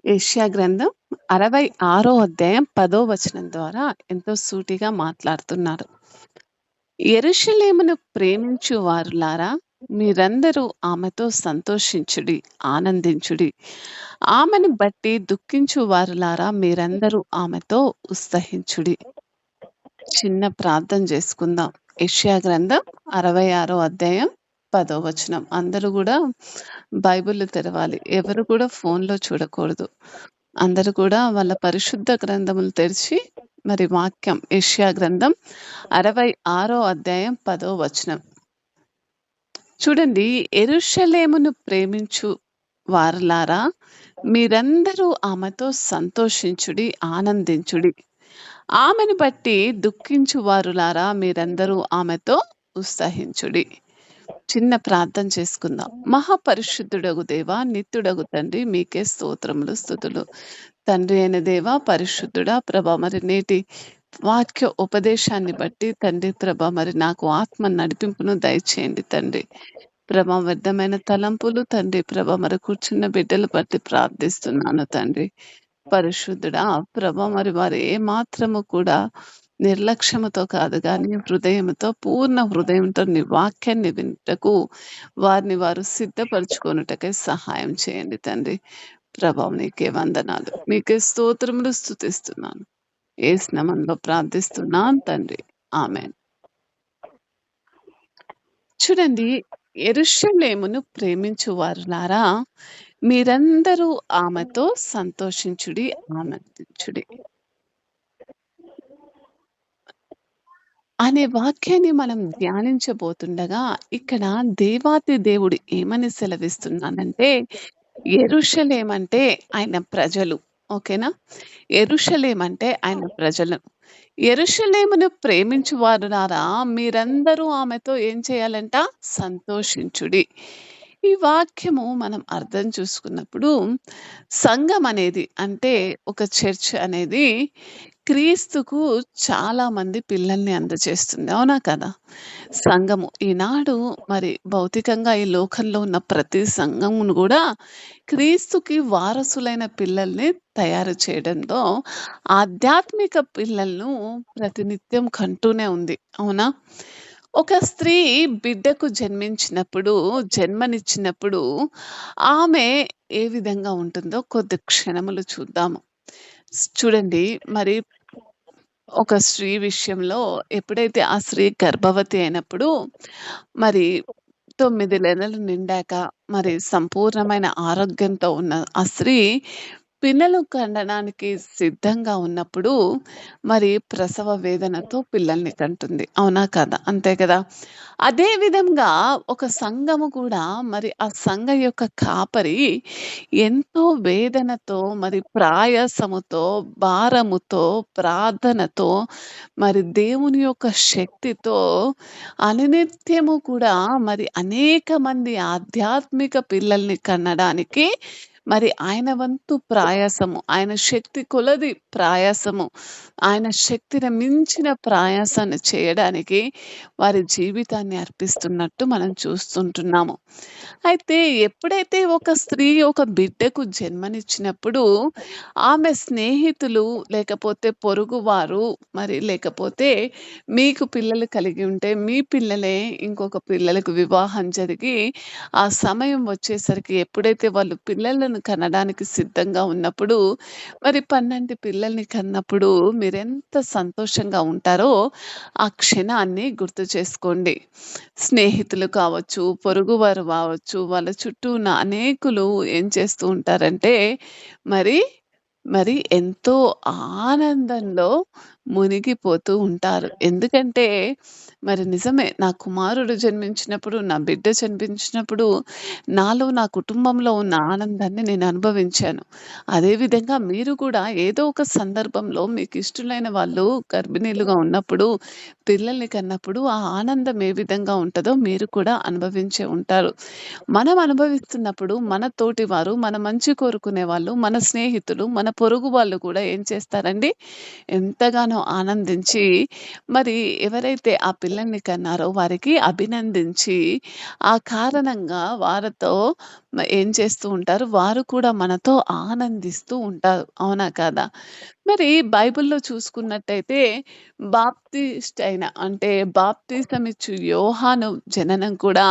యెషయా గ్రంథం 66 అధ్యాయం 10 వచనం ద్వారా ఎంతో సూటిగా మాట్లాడుతున్నారు. యెరూషలేమును ప్రేమించు వారులారా, మీరందరూ ఆమెతో సంతోషించుడి, ఆనందించుడి. ఆమెను బట్టి దుఃఖించు వారులారా, మీరందరూ ఆమెతో ఉత్సహించుడి. చిన్న ప్రార్థన చేసుకుందాం. యెషయా గ్రంథం 66 అధ్యాయం 10 వచనం. అందరూ కూడా బైబిల్ తెరవాలి. ఎవరు కూడా ఫోన్‌లో చూడకూడదు. అందరూ కూడా వాళ్ళ పరిశుద్ధ గ్రంథములు తెరిచి మరి వాక్యం యెషయా గ్రంథం 66 అధ్యాయం 10 వచనం. చూడండి, యెరూషలేమును ప్రేమించు వారలారా, మీరందరూ ఆమెతో సంతోషించుడి, ఆనందించుడి. ఆమెను బట్టి దుఃఖించు వారులారా, మీరందరూ ఆమెతో ఉత్సహించుడి. చిన్న ప్రార్థన చేసుకుందాం. మహాపరిశుద్ధుడగు దేవా, నిత్యుడగు తండ్రి, మీకే స్తోత్రములు, స్తుతులు. తండ్రి అయిన దేవా, పరిశుద్ధుడా ప్రభా, మరి నేటి వాక్య ఉపదేశాన్ని బట్టి తండ్రి ప్రభా, మరి నాకు ఆత్మ నడిపింపును దయచేయండి తండ్రి. ప్రభా, వ్యర్థమైన తలంపులు తండ్రి ప్రభా, మరి కూర్చున్న బిడ్డలు బట్టి ప్రార్థిస్తున్నాను తండ్రి. పరిశుద్ధుడా ప్రభా, మరి వారు ఏ మాత్రము కూడా నిర్లక్ష్యముతో కాదు గాని హృదయముతో, పూర్ణ హృదయంతో నీ వాక్యాన్ని వినుటకు వారిని వారు సిద్ధపరచుకొనుటకై సహాయం చేయండి తండ్రి. ప్రభావం నీకే వందనాలు, మీకే స్తోత్రములు స్తుతిస్తున్నాను. యేసు నామములో ప్రార్థిస్తున్నాను తండ్రి. ఆమేన్. చూడండి, యెరూషలేమును ప్రేమించు వారులారా, మీరందరూ ఆమెతో సంతోషించుడి, ఆనందించుడి అనే వాక్యాన్ని మనం ధ్యానించబోతుండగా, ఇక్కడ దేవాతి దేవుడు ఏమని సెలవిస్తున్నానంటే, యెరూషలేం అంటే ఆయన ప్రజలు. ఓకేనా? యెరూషలేం అంటే ఆయన ప్రజలు. యెరూషలేమును ప్రేమించు వారులారా, మీరందరూ ఆమెతో ఏం చేయాలంట? సంతోషించుడి. ఈ వాక్యము మనం అర్థం చూసుకున్నప్పుడు, సంఘం అనేది అంటే ఒక చర్చ్ అనేది క్రీస్తుకు చాలా మంది పిల్లల్ని అందజేస్తుంది. అవునా కదా? సంఘము ఈనాడు మరి భౌతికంగా ఈ లోకంలో ఉన్న ప్రతి సంఘమును గూడా క్రీస్తుకి వారసులైన పిల్లల్ని తయారు చేయడంతో ఆధ్యాత్మిక పిల్లలను ప్రతినిత్యం కంటూనే ఉంది. అవునా? ఒక స్త్రీ బిడ్డకు జన్మనిచ్చినప్పుడు ఆమె ఏ విధంగా ఉంటుందో కొద్ది క్షణములు చూద్దాము. చూడండి, మరి ఒక స్త్రీ విషయంలో ఎప్పుడైతే ఆ స్త్రీ గర్భవతి అయినప్పుడు, మరి 9 నెలలు నిండాక మరి సంపూర్ణమైన ఆరోగ్యంతో ఉన్న ఆ స్త్రీ పిల్లలు కనడానికి సిద్ధంగా ఉన్నప్పుడు, మరి ప్రసవ వేదనతో పిల్లల్ని కంటుంది. అవునా కాదా? అంతే కదా! అదే విధంగా ఒక సంఘము కూడా, మరి ఆ సంఘ యొక్క కాపరి ఎంతో వేదనతో, మరి ప్రయాసముతో, భారముతో, ప్రార్థనతో, మరి దేవుని యొక్క శక్తితో అనునిత్యము కూడా మరి అనేక మంది ఆధ్యాత్మిక పిల్లల్ని కనడానికి మరి ఆయన వంతు ప్రయాసము, ఆయన శక్తి కొలది ప్రయాసము, ఆయన శక్తిని మించిన ప్రయాసాన్ని చేయడానికి వారి జీవితాన్ని అర్పిస్తున్నట్టు మనం చూస్తుంటున్నాము. అయితే ఎప్పుడైతే ఒక స్త్రీ ఒక బిడ్డకు జన్మనిచ్చినప్పుడు, ఆమె స్నేహితులు లేకపోతే పొరుగువారు, మరి లేకపోతే మీకు పిల్లలు కలిగి ఉంటే మీ పిల్లలే ఇంకొక పిల్లలకు వివాహం జరిగి, ఆ సమయం వచ్చేసరికి ఎప్పుడైతే వాళ్ళు పిల్లలను కనడానికి సిద్ధంగా ఉన్నప్పుడు, మరి 12 పిల్లల్ని కన్నప్పుడు మీరెంత సంతోషంగా ఉంటారో ఆ క్షణాన్ని గుర్తు చేసుకోండి. స్నేహితులు కావచ్చు, పొరుగువారు కావచ్చు, వాళ్ళ చుట్టూ ఉన్న అనేకులు ఏం చేస్తూ ఉంటారంటే, మరి మరి ఎంతో ఆనందంలో మునిగిపోతూ ఉంటారు. ఎందుకంటే, మరి నిజమే, నా కుమారుడు జన్మించినప్పుడు, నా బిడ్డ జన్మించినప్పుడు నాలో, నా కుటుంబంలో ఉన్న ఆనందాన్ని నేను అనుభవించాను. అదేవిధంగా మీరు కూడా ఏదో ఒక సందర్భంలో మీకిష్టలైన వాళ్ళు గర్భిణీలుగా ఉన్నప్పుడు, పిల్లల్ని కన్నప్పుడు ఆ ఆనందం ఏ విధంగా ఉంటదో మీరు కూడా అనుభవించే ఉంటారు. మనం అనుభవిస్తున్నప్పుడు మన తోటివారు, మన మంచి కోరుకునే వాళ్ళు, మన స్నేహితులు, మన పొరుగు వాళ్ళు కూడా ఏం చేస్తారండి? ఎంతగానో ఆనందించి, మరి ఎవరైతే ఆ పిల్లల్ని కన్నారో వారికి అభినందించి, ఆ కారణంగా వారితో ఏం చేస్తూ ఉంటారు, వారు కూడా మనతో ఆనందిస్తూ ఉంటారు. అవునా కాదా? మరి బైబిల్‌లో చూసుకున్నట్టయితే బాప్తిస్ట్ అయిన అంటే బాప్తిసం ఇచ్చు యోహాను జననం కూడా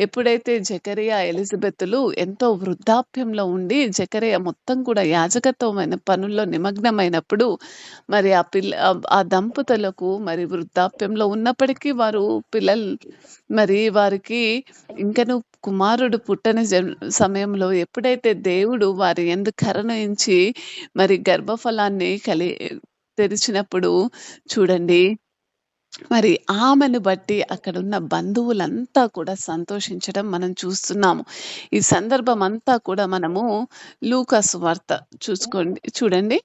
ఎప్పుడైతే జకరియా, ఎలిజబెతులు ఎంతో వృద్ధాప్యంలో ఉండి జకరియా మొత్తం కూడా యాజకత్వమైన పనుల్లో నిమగ్నమైనప్పుడు మరి ఆ దంపతులకు మరి వృద్ధాప్యంలో ఉన్నప్పటికీ వారు పిల్లలు మరి వారికి ఇంకను కుమారుడు పుట్టని సమయంలో ఎప్పుడైతే దేవుడు వారి యందు కరుణించి మరి గర్భఫలాన్ని తెరిచినప్పుడు చూడండి, మరి ఆమెను బట్టి అక్కడున్న బంధువులంతా కూడా సంతోషించడం మనం చూస్తున్నాము. ఈ సందర్భం అంతా కూడా మనము లూకాసు వార్త చూడండి.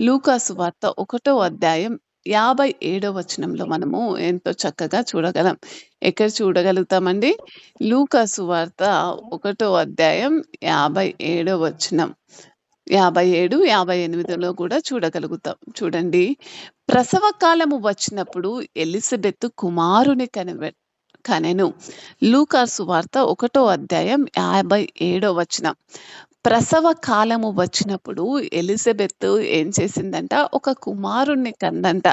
లూకాసు వార్త 1 అధ్యాయం 57 వచనంలో మనము ఎంతో చక్కగా చూడగలం. ఎక్కడ చూడగలుగుతామండి? లూకాసు వార్త 1 అధ్యాయం 57 వచనం. 57, 58లో కూడా చూడగలుగుతాం. చూడండి. ప్రసవ కాలము వచ్చినప్పుడు ఎలిజబెత్ కుమారుని కనెను. లూకాసు వార్త 1 అధ్యాయం 57 వచనం. ప్రసవ కాలము వచ్చినప్పుడు ఎలిజబెత్ ఏం చేసిందంట? ఒక కుమారుణ్ణి కందంట.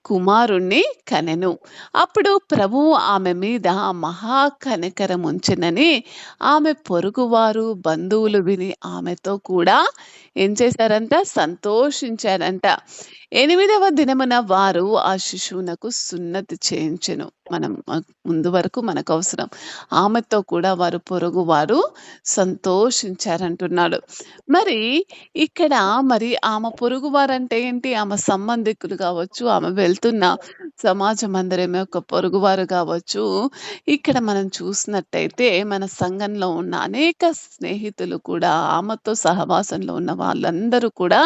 కుమారుణ్ణి కనెను. అప్పుడు ప్రభువు ఆమె మీద మహా కనికరముంచెనని ఆమె పొరుగువారు, బంధువులు విని ఆమెతో కూడా ఏం చేశారంట? సంతోషించారంట. 8వ దినమున వారు ఆ శిశువునకు సున్నతి చేయించెను. మనం ముందు వరకు మనకవసరం. ఆమెతో కూడా వారు పొరుగువారు సంతోషించారంటున్నాడు. మరి ఇక్కడ మరి ఆమె పొరుగువారంటే ఏంటి? ఆమె సంబంధికులు కావచ్చు, ఆమె వెళ్తున్న సమాజ మందిరం యొక్క పొరుగువారు కావచ్చు. ఇక్కడ మనం చూసినట్టయితే మన సంఘంలో ఉన్న అనేక స్నేహితులు కూడా ఆమెతో సహవాసంలో ఉన్న వాళ్ళందరూ కూడా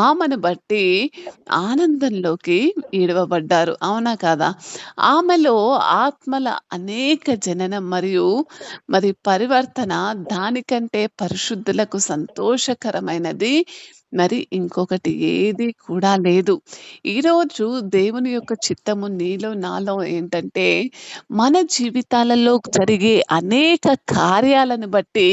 ఆమెను బట్టి ఆనందంలోకి ఈడవబడ్డారు. అవునా కాదా? ఆమెలో ఆత్మల అనేక జననం మరియు మరి పరివర్తన దానికంటే పరిశుద్ధులకు సంతోషకరమైనది మరి ఇంకొకటి ఏది కూడా లేదు. ఈరోజు దేవుని యొక్క చిత్తము నీలో నాలో ఏంటంటే మన జీవితాలలో జరిగే అనేక కార్యాలను బట్టి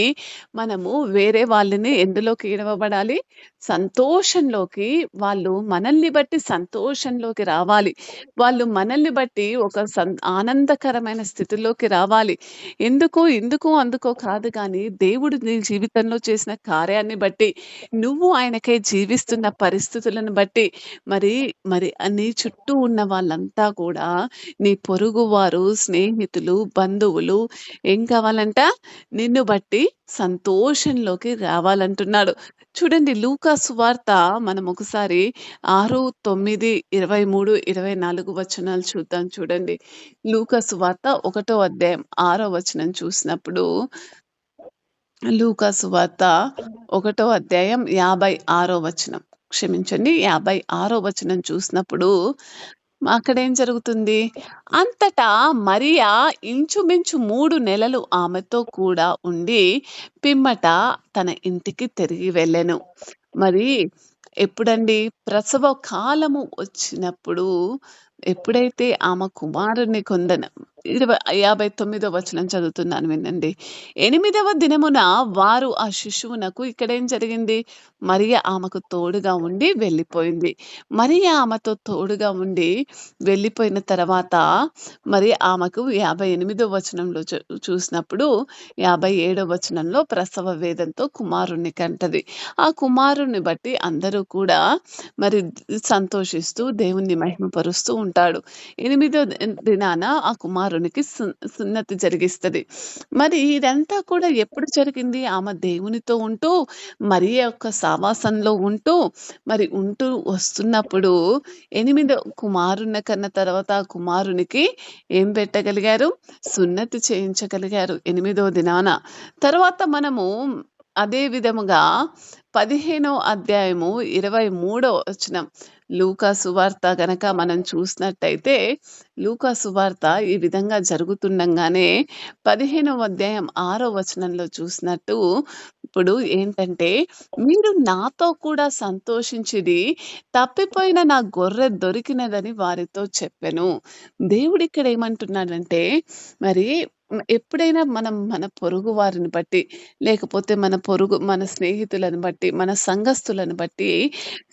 మనము వేరే వాళ్ళని ఎందులోకి ఈడవబడాలి? సంతోషంలోకి. వాళ్ళు మనల్ని బట్టి సంతోషంలోకి రావాలి. వాళ్ళు మనల్ని బట్టి ఒక ఆనందకరమైన స్థితిలోకి రావాలి. ఎందుకు, అందుకో కాదు గానీ, దేవుడు నీ జీవితంలో చేసిన కార్యాన్ని బట్టి, నువ్వు ఆయనకై జీవిస్తున్న పరిస్థితులను బట్టి, మరి మరి నీ చుట్టూ ఉన్న వాళ్ళంతా కూడా నీ పొరుగువారు, స్నేహితులు, బంధువులు ఏం కావాలంట? నిన్ను బట్టి సంతోషంలోకి రావాలంటున్నాడు. చూడండి, లూకా సువార్త మనం ఒకసారి 6, 9, 23, 24 వచనాలు చూద్దాం చూడండి. లూకా సువార్త 1 అధ్యాయం 6 వచనం చూసినప్పుడు లూకా సువార్త 1 అధ్యాయం 56 వచనం. క్షమించండి, 56 వచనం చూసినప్పుడు అక్కడేం జరుగుతుంది? అంతటా మరియా ఇంచుమించు 3 నెలలు ఆమెతో కూడా ఉండి పిమ్మట తన ఇంటికి తిరిగి వెళ్ళెను. మరి ఎప్పుడండి? ప్రసవ కాలము వచ్చినప్పుడు ఎప్పుడైతే ఆమె కుమారుని 59 వచనం చదువుతున్నాను వినండి. 8వ దినమున వారు ఆ శిశువునకు ఇక్కడేం జరిగింది? మరియ ఆమెకు తోడుగా ఉండి వెళ్ళిపోయింది. మరియ ఆమెతో తోడుగా ఉండి వెళ్ళిపోయిన తర్వాత మరి ఆమెకు 58వ వచనంలో చూసినప్పుడు 57వ వచనంలో ప్రసవ వేదంతో కుమారుణ్ణి కంటది. ఆ కుమారుణ్ణి బట్టి అందరూ కూడా మరి సంతోషిస్తూ దేవుణ్ణి మహిమపరుస్తూ ఉంటాడు. 8వ దినాన ఆ కుమారునికి సున్నతి జరిగిస్తది. మరి ఇదంతా కూడా ఎప్పుడు జరిగింది? ఆమె దేవునితో ఉంటూ మరియ యొక్క సావాసంలో ఉంటూ మరి ఉంటూ వస్తున్నప్పుడు 8 కుమారుని కన్న తర్వాత ఆ కుమారునికి ఏం పెట్టగలిగారు? సున్నతి చేయించగలిగారు 8వ దినాన. తర్వాత మనము అదే విధముగా 15వ అధ్యాయము 23వ వచనం లూకా సువార్త గనక మనం చూసినట్టయితే లూకా సువార్త ఈ విధంగా జరుగుతుండగానే 15వ అధ్యాయం 6వ వచనంలో చూసినట్టు ఇప్పుడు ఏంటంటే, మీరు నాతో కూడా సంతోషించిడి, తప్పిపోయిన నా గొర్రె దొరికినదని వారితో చెప్పెను. దేవుడిక్కడ ఏమంటున్నాడంటే మరి ఎప్పుడైనా మనం మన పొరుగు వారిని బట్టి, లేకపోతే మన స్నేహితులను బట్టి, మన సంఘస్థులను బట్టి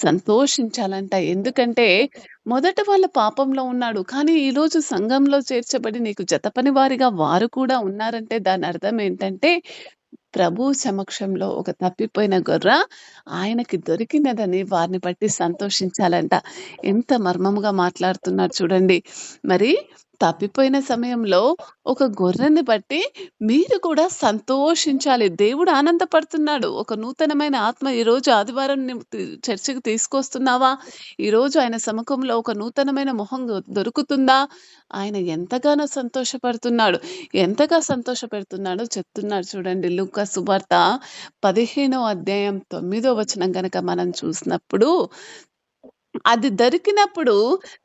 సంతోషించాలంట. ఎందుకంటే, మొదట వాళ్ళ పాపంలో ఉన్నాడు. కానీ ఈరోజు సంఘంలో చేర్చబడి నీకు జతపనివారిగా వారు కూడా ఉన్నారంటే దానర్థం ఏంటంటే, ప్రభువు సమక్షంలో ఒక తప్పిపోయిన గొర్రె ఆయనకి దొరికినదని వారిని బట్టి సంతోషించాలంట. ఎంత మర్మముగా మాట్లాడుతున్నారు చూడండి. మరి తప్పిపోయిన సమయంలో ఒక గొర్రెని బట్టి మీరు కూడా సంతోషించాలి. దేవుడు ఆనందపడుతున్నాడు. ఒక నూతనమైన ఆత్మ ఈరోజు ఆదివారం నువ్వు చర్చికి తీసుకొస్తున్నావా? ఈరోజు ఆయన సముఖంలో ఒక నూతనమైన మొహం దొరుకుతుందా? ఆయన ఎంతగానో సంతోషపడుతున్నాడు. ఎంతగా సంతోషపెడుతున్నాడో చెప్తున్నాడు చూడండి. లూకా సువార్త 15వ అధ్యాయం 9వ వచనం గనక మనం చూసినప్పుడు, అది దొరికినప్పుడు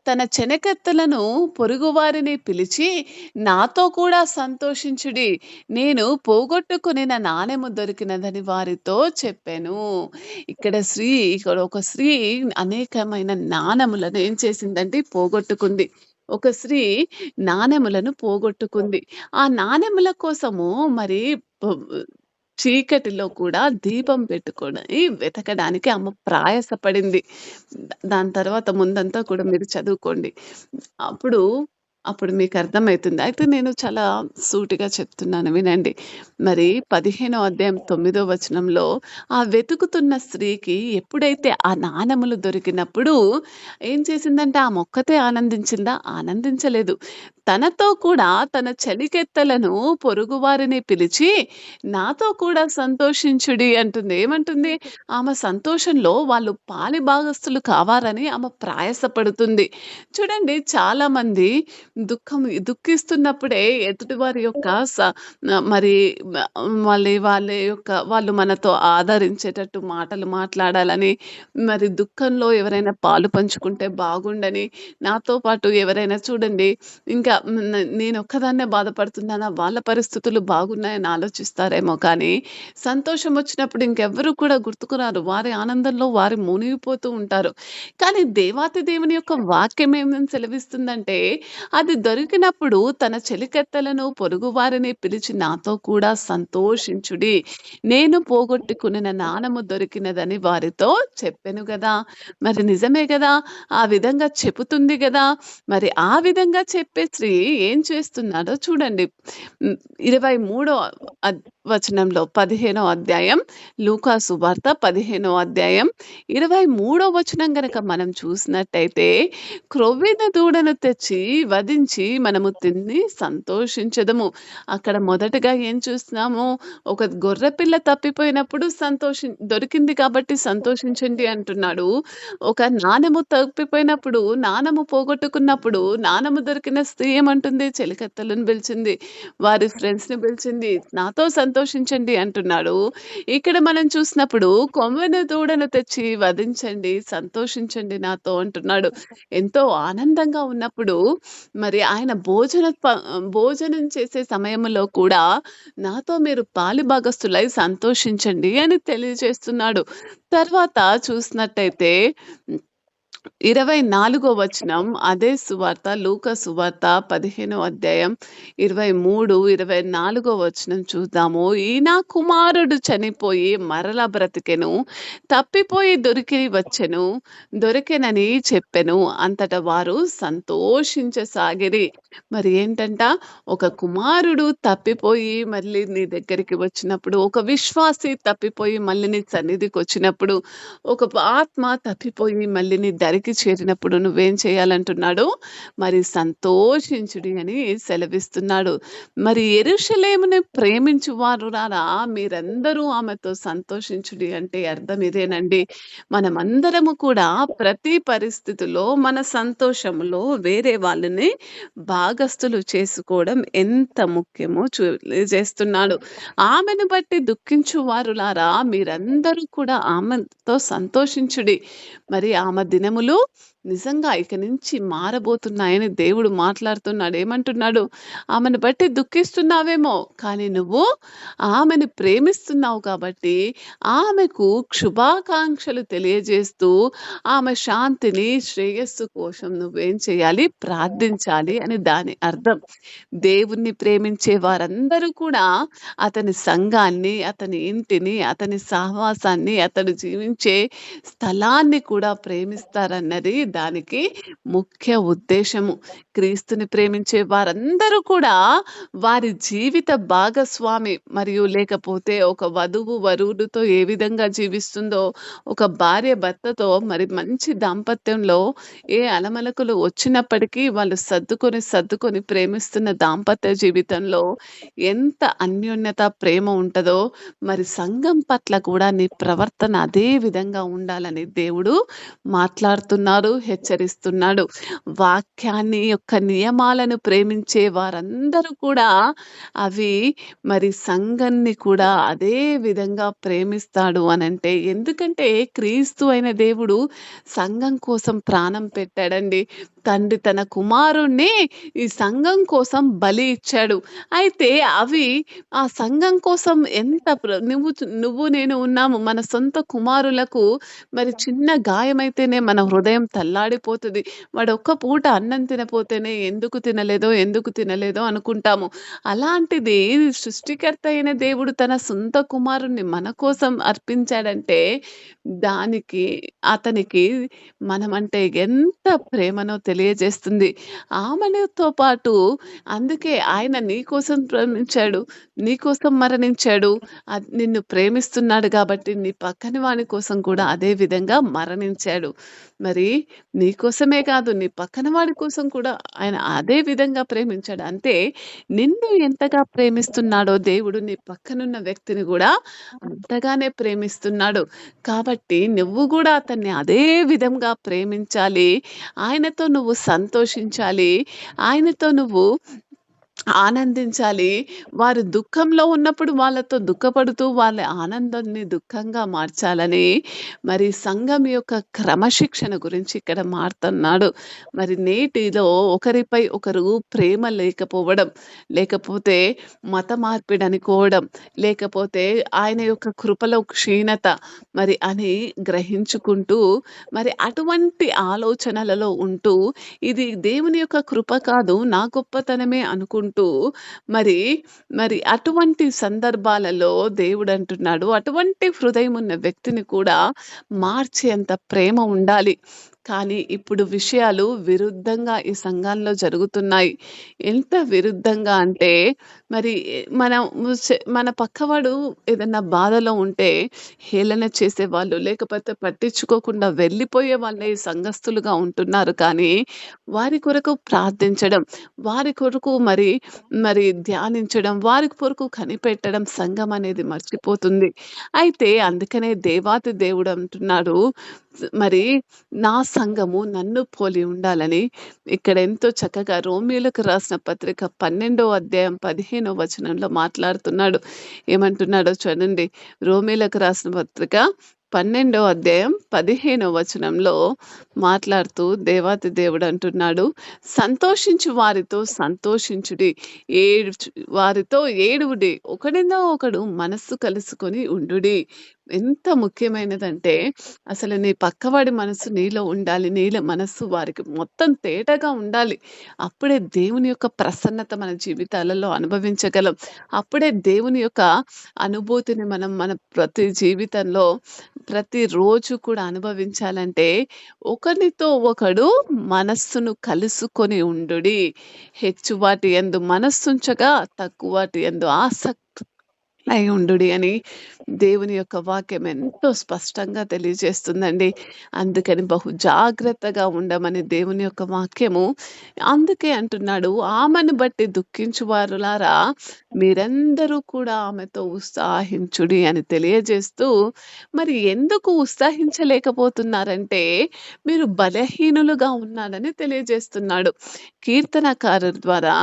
తన చెనకెత్తలను పొరుగువారిని పిలిచి, నాతో కూడా సంతోషించుడి. నేను పోగొట్టుకొనిన నాణెము దొరికినదని వారితో చెప్పెను. ఇక్కడ ఒక స్త్రీ అనేకమైన నాణెములను ఏం చేసిందంటే పోగొట్టుకుంది. ఒక స్త్రీ నాణెములను పోగొట్టుకుంది. ఆ నాణెముల కోసము మరి పొ చీకటిలో కూడా దీపం పెట్టుకొని వెతకడానికి ఆమె ప్రయాసపడింది. దాని తర్వాత ముందంతా కూడా మీరు చదువుకోండి. అప్పుడు, అప్పుడు మీకర్థమైతుంది. అయితే నేను చాలా సూటిగా చెప్తున్నాను వినండి. మరి 15వ అధ్యాయం 9వ వచనంలో ఆ వెతుకుతున్న స్త్రీకి ఎప్పుడైతే ఆ నాణెములు దొరికినప్పుడు ఏం చేసిందంటే ఆమె ఒక్కతే ఆనందించిందా? ఆనందించలేదు. తనతో కూడా తన చెలికెత్తలను పొరుగువారిని పిలిచి, నాతో కూడా సంతోషించుడి అంటుంది. ఏమంటుంది? ఆమె సంతోషంలో వాళ్ళు పాలిభాగస్తులు కావాలని ఆమె ప్రయాసపడుతుంది. చూడండి చాలామంది దుఃఖిస్తున్నప్పుడే ఎదుటివారి యొక్క మరి మ మళ్ళీ వాళ్ళు మనతో ఆదరించేటట్టు మాటలు మాట్లాడాలని, మరి దుఃఖంలో ఎవరైనా పాలు పంచుకుంటే బాగుండని, నాతో పాటు ఎవరైనా చూడండి ఇంకా నేనొక్కదాన్నే బాధపడుతున్నానా, వాళ్ళ పరిస్థితులు బాగున్నాయని ఆలోచిస్తారేమో కానీ, సంతోషం వచ్చినప్పుడు ఇంకెవ్వరు కూడా గుర్తుకురారు. వారి ఆనందంలో వారు మునిగిపోతూ ఉంటారు. కానీ దేవాతి దేవుని యొక్క వాక్యం ఏమని సెలవిస్తుందంటే, అది దొరికినప్పుడు తన చెలికత్తెలను, పొరుగువారిని పిలిచి నాతో కూడా సంతోషించుడి. నేను పోగొట్టుకునిన నాణెము దొరికినదని వారితో చెప్పెను గదా! మరి నిజమే గదా! ఆ విధంగా చెబుతుంది గదా! మరి ఆ విధంగా చెప్పే స్త్రీ ఏం చేస్తున్నాడో చూడండి. 23వ వచనంలో 15వ అధ్యాయం లూకా సువార్త 15వ అధ్యాయం 23వ వచనం గనక మనం చూసినట్టయితే, క్రొవ్విన దూడను తెచ్చి వధించి మనము తిని సంతోషించెదము. అక్కడ మొదటగా ఏం చూస్తున్నాము? ఒక గొర్రెపిల్ల తప్పిపోయినప్పుడు దొరికింది కాబట్టి సంతోషించండి అంటున్నాడు. ఒక నాణెము తప్పిపోయినప్పుడు, నాణెము పోగొట్టుకున్నప్పుడు, నాణెము దొరికిన స్త్రీ ఏమంటుంది? చెలికత్తెలను పిలిచింది. వారి ఫ్రెండ్స్‌ని పిలిచింది. నాతో సంతోషించండి అంటున్నాడు. ఇక్కడ మనం చూసినప్పుడు కొమ్మెన దూడను తెచ్చి వధించండి, సంతోషించండి నాతో అంటున్నాడు. ఎంతో ఆనందంగా ఉన్నప్పుడు మరి ఆయన భోజనం చేసే సమయంలో కూడా నాతో మీరు పాలిభాగస్తులై సంతోషించండి అని తెలియజేస్తున్నాడు. తర్వాత చూసినట్టయితే 24వ వచనం అదే సువార్త లూకా సువార్త 15వ అధ్యాయం 23, 24వ వచనం చూద్దాము. ఈ నా కుమారుడు చనిపోయి మరల బ్రతికెను, తప్పిపోయి దొరికి వచ్చెను, దొరికెనని చెప్పెను. అంతటా వారు సంతోషించసాగిరి. మరి ఏంటంట? ఒక కుమారుడు తప్పిపోయి మళ్ళీ నీ దగ్గరికి వచ్చినప్పుడు, ఒక విశ్వాసి తప్పిపోయి మళ్ళీ నీ సన్నిధికొచ్చినప్పుడు, ఒక ఆత్మ తప్పిపోయి మళ్ళీ నీ దరికి చేరినప్పుడు నువ్వేం చేయాలంటున్నాడు? మరి సంతోషించుడి అని సెలవిస్తున్నాడు. మరి యెరూషలేమును ప్రేమించువారులారా మీరందరూ ఆమెతో సంతోషించుడి అంటే అర్థం ఇదేనండి. మనమందరము కూడా ప్రతి పరిస్థితిలో మన సంతోషంలో వేరే వాళ్ళని భాగస్తులు చేసుకోవడం ఎంత ముఖ్యమో చేస్తున్నాడు. ఆమెను బట్టి దుఃఖించువారులారా మీరందరూ కూడా ఆమెతో సంతోషించుడి. మరి ఆమె దినములు నిజంగా ఇక నుంచి మారబోతున్నాయని దేవుడు మాట్లాడుతున్నాడు. ఏమంటున్నాడు? ఆమెను బట్టి దుఃఖిస్తున్నావేమో, కానీ నువ్వు ఆమెని ప్రేమిస్తున్నావు కాబట్టి ఆమెకు శుభాకాంక్షలు తెలియజేస్తూ ఆమె శాంతిని, శ్రేయస్సు కోసం నువ్వేం చేయాలి? ప్రార్థించాలి అని దాని అర్థం. దేవుణ్ణి ప్రేమించే వారందరూ కూడా అతని సంఘాన్ని, అతని ఇంటిని, అతని సహవాసాన్ని, అతడు జీవించే స్థలాన్ని కూడా ప్రేమిస్తారన్నది దానికి ముఖ్య ఉద్దేశము. క్రీస్తుని ప్రేమించే వారందరూ కూడా వారి జీవిత భాగస్వామి మరియు లేకపోతే ఒక వధువు వరుడుతో ఏ విధంగా జీవిస్తుందో, ఒక భార్య భర్తతో మరి మంచి దాంపత్యంలో ఏ అలమలకులు వచ్చినప్పటికీ వాళ్ళు సర్దుకొని ప్రేమిస్తున్న దాంపత్య జీవితంలో ఎంత అన్యోన్యత, ప్రేమ ఉంటదో, మరి సంఘం పట్ల కూడా నీ ప్రవర్తన అదే విధంగా ఉండాలని దేవుడు మాట్లాడుతున్నారు, హెచ్చరిస్తున్నాడు. వాక్యాన్ని యొక్క నియమాలను ప్రేమించే వారందరూ కూడా అవి మరి సంఘాన్ని కూడా అదే విధంగా ప్రేమిస్తాడు అనంటే, ఎందుకంటే క్రీస్తు అయిన దేవుడు సంఘం కోసం ప్రాణం పెట్టాడండి. తండ్రి తన కుమారుణ్ణి ఈ సంఘం కోసం బలి ఇచ్చాడు. అయితే అవి ఆ సంఘం కోసం ఎంత నువ్వు నేను ఉన్నాము. మన సొంత కుమారులకు మరి చిన్న గాయమైతేనే మన హృదయం తల్లాడిపోతది. వాడు ఒక్క పూట అన్నం తినపోతేనే ఎందుకు తినలేదో అనుకుంటాము. అలాంటిది సృష్టికర్త అయిన దేవుడు తన సొంత కుమారుణ్ణి మన కోసం అర్పించాడంటే దానికి అతనికి మనమంటే ఎంత ప్రేమనో తెలియజేస్తుంది. ఆమెతో పాటు అందుకే ఆయన నీకోసం ప్రేమించాడు. నీకోసం మరణించాడు. నిన్ను ప్రేమిస్తున్నాడు కాబట్టి నీ పక్కన వాని కోసం కూడా అదే విధంగా మరణించాడు. మరి నీకోసమే కాదు, నీ పక్కన వాడి కోసం కూడా ఆయన అదే విధంగా ప్రేమించాడు. అంటే నిన్ను ఎంతగా ప్రేమిస్తున్నాడో దేవుడు నీ పక్కనున్న వ్యక్తిని కూడా అంతగానే ప్రేమిస్తున్నాడు. కాబట్టి నువ్వు కూడా అతన్ని అదే విధంగా ప్రేమించాలి. ఆయనతో నువ్వు సంతోషించాలి. ఆయనతో నువ్వు ఆనందించాలి. వారు దుఃఖంలో ఉన్నప్పుడు వాళ్ళతో దుఃఖపడుతూ వాళ్ళ ఆనందాన్ని దుఃఖంగా మార్చాలని మరి సంఘం యొక్క క్రమశిక్షణ గురించి ఇక్కడ మాట్లాడుతున్నాడు. మరి నేటిలో ఒకరిపై ఒకరు ప్రేమ లేకపోవడం, లేకపోతే మత మార్పిడి అనుకోవడం, లేకపోతే ఆయన యొక్క కృపలో క్షీణత మరి అని గ్రహించుకుంటూ మరి అటువంటి ఆలోచనలలో ఉంటూ ఇది దేవుని యొక్క కృప కాదు, నా గొప్పతనమే అనుకుంటూ మరి మరి అటువంటి సందర్భాలలో దేవుడు అంటున్నాడు, అటువంటి హృదయం ఉన్న వ్యక్తిని కూడా మార్చేంత ప్రేమ ఉండాలి. కానీ ఇప్పుడు విషయాలు విరుద్ధంగా ఈ సంఘాల్లో జరుగుతున్నాయి. ఎంత విరుద్ధంగా అంటే మరి మన పక్కవాడు ఏదన్నా బాధలో ఉంటే హేళన చేసేవాళ్ళు, లేకపోతే పట్టించుకోకుండా వెళ్ళిపోయే వాళ్ళే సంఘస్థులుగా ఉంటున్నారు. కానీ వారి కొరకు ప్రార్థించడం, వారి కొరకు మరి మరి ధ్యానించడం, వారి కొరకు కనిపెట్టడం సంఘం అనేది మర్చిపోతుంది. అయితే అందుకనే దేవాతి దేవుడు అంటున్నాడు, మరి నా సంఘము నన్ను పోలి ఉండాలని ఇక్కడ ఎంతో చక్కగా రోమీయులకు రాసిన పత్రిక 12వ అధ్యాయం 15వ వచనంలో మాట్లాడుతున్నాడు. ఏమంటున్నాడో చూడండి. రోమీయులకు రాసిన పత్రిక 12వ అధ్యాయం 15వ వచనంలో మాట్లాడుతూ దేవాతి దేవుడు అంటున్నాడు, సంతోషించు వారితో సంతోషించుడి, వారితో ఏడువుడి, ఒకడిలో ఒకడు మనస్సు కలుసుకొని ఉండుడి. ఎంత ముఖ్యమైనదంటే అసలు నీ పక్కవాడి మనసు నీలో ఉండాలి, నీలో మనస్సు వారికి మొత్తం తేటగా ఉండాలి. అప్పుడే దేవుని యొక్క ప్రసన్నత మన జీవితాలలో అనుభవించగలం. అప్పుడే దేవుని యొక్క అనుభూతిని మనం మన ప్రతి జీవితంలో ప్రతిరోజు కూడా అనుభవించాలంటే ఒకరితో ఒకడు మనస్సును కలుసుకొని ఉండుడి. హెచ్చు వాటి యందు మనస్సుంచగా తక్కువ వాటి యందు ఆసక్తి అయి ఉండుడి అని దేవుని యొక్క వాక్యం ఎంతో స్పష్టంగా తెలియజేస్తుందండి. అందుకని బహు జాగ్రత్తగా ఉండమని దేవుని యొక్క వాక్యము అందుకే అంటున్నాడు, ఆమెను బట్టి దుఃఖించువారులారా మీరందరూ కూడా ఆమెతో ఉత్సాహించుడి అని తెలియజేస్తూ, మరి ఎందుకు ఉత్సాహించలేకపోతున్నారంటే మీరు బలహీనులుగా ఉన్నారని తెలియజేస్తున్నాడు. కీర్తనకారుల ద్వారా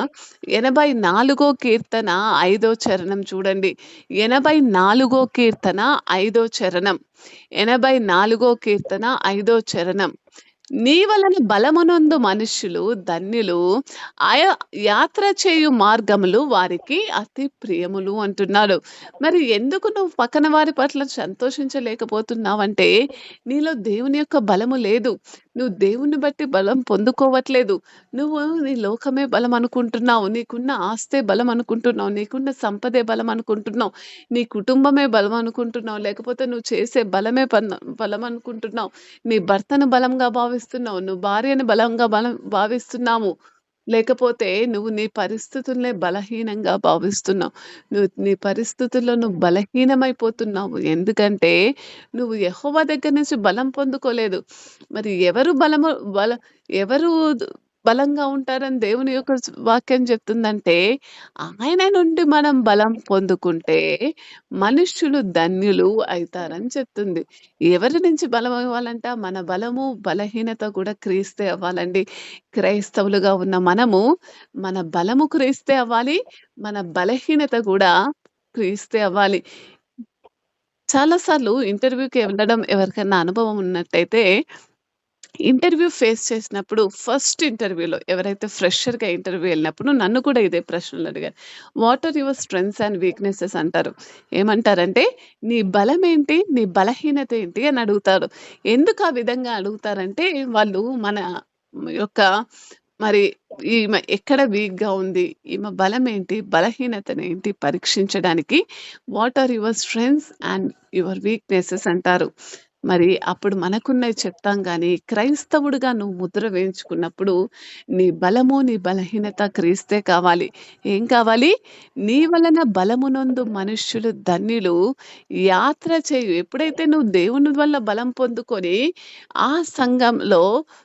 84 కీర్తన 5వ చరణం చూడండి. 84 కీర్తన 5వ చరణం. 84 కీర్తన 5వ చరణం. నీ వలన బలమునొందు మనుష్యులు ధన్యులు. ఆయా యాత్ర చేయు మార్గములు వారికి అతి ప్రియములు అంటున్నాడు. మరి ఎందుకు నువ్వు పక్కన వారి పట్ల సంతోషించలేకపోతున్నావంటే, నీలో దేవుని యొక్క బలము లేదు. నువ్వు దేవుణ్ణి బట్టి బలం పొందుకోవట్లేదు. నువ్వు నీ లోకమే బలం అనుకుంటున్నావు. నీకున్న ఆస్తే బలం అనుకుంటున్నావు. నీకున్న సంపదే బలం అనుకుంటున్నావు. నీ కుటుంబమే బలం అనుకుంటున్నావు. లేకపోతే నువ్వు చేసే బలమే బలం అనుకుంటున్నావు. నీ భర్తను బలంగా భావిస్తున్నావు. నువ్వు భార్యని భావిస్తున్నావు. లేకపోతే నువ్వు నీ పరిస్థితులనే బలహీనంగా భావిస్తున్నావు. నీ పరిస్థితుల్లో నువ్వు బలహీనమైపోతున్నావు. ఎందుకంటే నువ్వు యెహోవా దగ్గర నుంచి బలం పొందుకోలేదు. మరి బల ఎవరు బలంగా ఉంటారని దేవుని యొక్క వాక్యం చెప్తుందంటే, ఆయన నుండి మనం బలం పొందుకుంటే మనుష్యులు ధన్యులు అయితారని చెప్తుంది. ఎవరి నుంచి బలం అవ్వాలంట? మన బలము, బలహీనత కూడా క్రీస్తే అవ్వాలండి. క్రైస్తవులుగా ఉన్న మనము, మన బలము క్రీస్తే అవ్వాలి. మన బలహీనత గూడా క్రీస్తే అవ్వాలి. చాలా సార్లు ఇంటర్వ్యూకి వెళ్ళడం ఎవరికైనా అనుభవం ఉన్నట్టయితే, ఇంటర్వ్యూ ఫేస్ చేసినప్పుడు ఫస్ట్ ఇంటర్వ్యూలో ఎవరైతే ఫ్రెషర్‌గా ఇంటర్వ్యూ ఎళ్ళినప్పుడు నన్ను కూడా ఇదే ప్రశ్నలడిగారు. What are your strengths and weaknesses అంటారు. ఏమంటారంటే, "నీ బలమేంటి? నీ బలహీనత ఏంటి?" అని అడుగుతారు. ఎందుకు ఆ విధంగా అడుగుతారంటే, వాళ్ళు మన యొక్క మరి ఈమె ఎక్కడ వీక్‌గా ఉంది? ఈమె బలమేంటి? బలహీనతనేంటి? పరీక్షించడానికి what are your strengths and your weaknesses అంటారు. మరి అప్పుడు మనకున్నయి చెప్తాం గానీ, క్రైస్తవుడిగా నువ్వు ముద్ర వేయించుకున్నప్పుడు, నీ బలము, నీ బలహీనత క్రీస్తే కావాలి. ఏం కావాలి? నీ వలన బలమునొందు మనుష్యులు ధన్యులు. యాత్ర చేయు. ఎప్పుడైతే నువ్వు దేవుని వల్ల బలం పొందుకొని, ఆ సంఘంలో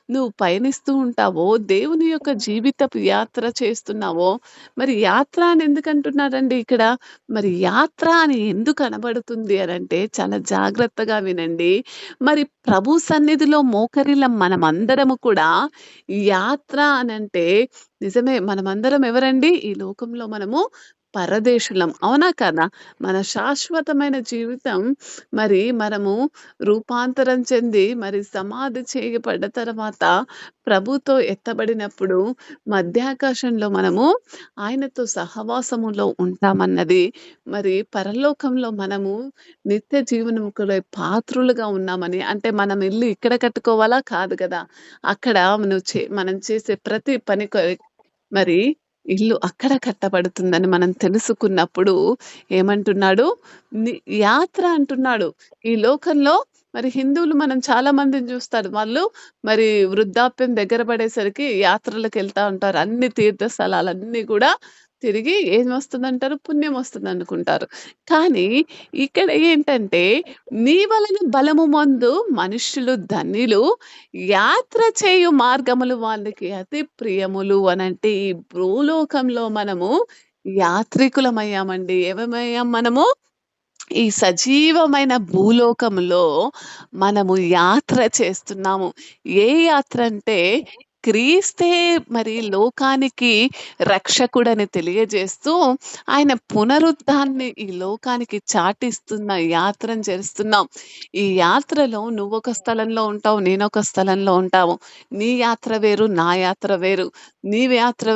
నువ్వు పయనిస్తూ ఉంటావో, దేవుని యొక్క జీవితపు యాత్ర చేస్తున్నావో, మరి యాత్ర అని ఎందుకంటున్నారండి ఇక్కడ? మరి యాత్ర అని ఎందుకు అనబడుతుంది అనంటే, చాలా జాగ్రత్తగా వినండి. మరి ప్రభు సన్నిధిలో మోకరిల్ల మనమందరము కూడా యాత్ర అనంటే నిజమే మనమందరం ఎవరండి? ఈ లోకంలో మనము పరదేశులం. అవునా కాదా? మన శాశ్వతమైన జీవితం మరి మనము రూపాంతరం చెంది మరి సమాధి చేయబడ్డ తర్వాత ప్రభుతో ఎత్తబడినప్పుడు మధ్యాకాశంలో మనము ఆయనతో సహవాసములో ఉంటామన్నది మరి పరలోకంలో మనము నిత్య జీవనముకు పాత్రులుగా ఉన్నామని అంటే మనం ఇల్లు ఇక్కడ కట్టుకోవాలా? కాదు గదా! అక్కడ మనం చేసే ప్రతి పని మరి ఇల్లు అక్కడ కట్టబడుతుందని మనం తెలుసుకున్నప్పుడు ఏమంటున్నాడు? ని యాత్ర అంటున్నాడు. ఈ లోకంలో మరి హిందువులు మనం చాలా మందిని చూస్తారు. వాళ్ళు మరి వృద్ధాప్యం దగ్గర పడేసరికి యాత్రలకెళ్తా ఉంటారు. అన్ని తీర్థ స్థలాలన్నీ గూడా తిరిగి ఏమొస్తుందంటారు? పుణ్యం వస్తుందనుకుంటారు. కానీ ఇక్కడ ఏంటంటే, నీ వలన బలము మందు మనుష్యులు ధన్యులు. యాత్ర చేయు మార్గములు వాళ్ళకి అతి ప్రియములు అనంటే, ఈ భూలోకంలో మనము యాత్రికులమయ్యామండి. ఏమమయ్యాం మనము? ఈ సజీవమైన భూలోకంలో మనము యాత్ర చేస్తున్నాము. ఏ యాత్ర అంటే క్రీస్తే మరి లోకానికి రక్షకుడని తెలియజేస్తూ, ఆయన పునరుద్ధాన్ని ఈ లోకానికి చాటిస్తున్న యాత్రను చేస్తున్నాం. ఈ యాత్రలో నువ్వొక స్థలంలో ఉంటావు, నేనొక స్థలంలో ఉంటాము. నీ యాత్ర వేరు, నా యాత్ర వేరు. యాత్ర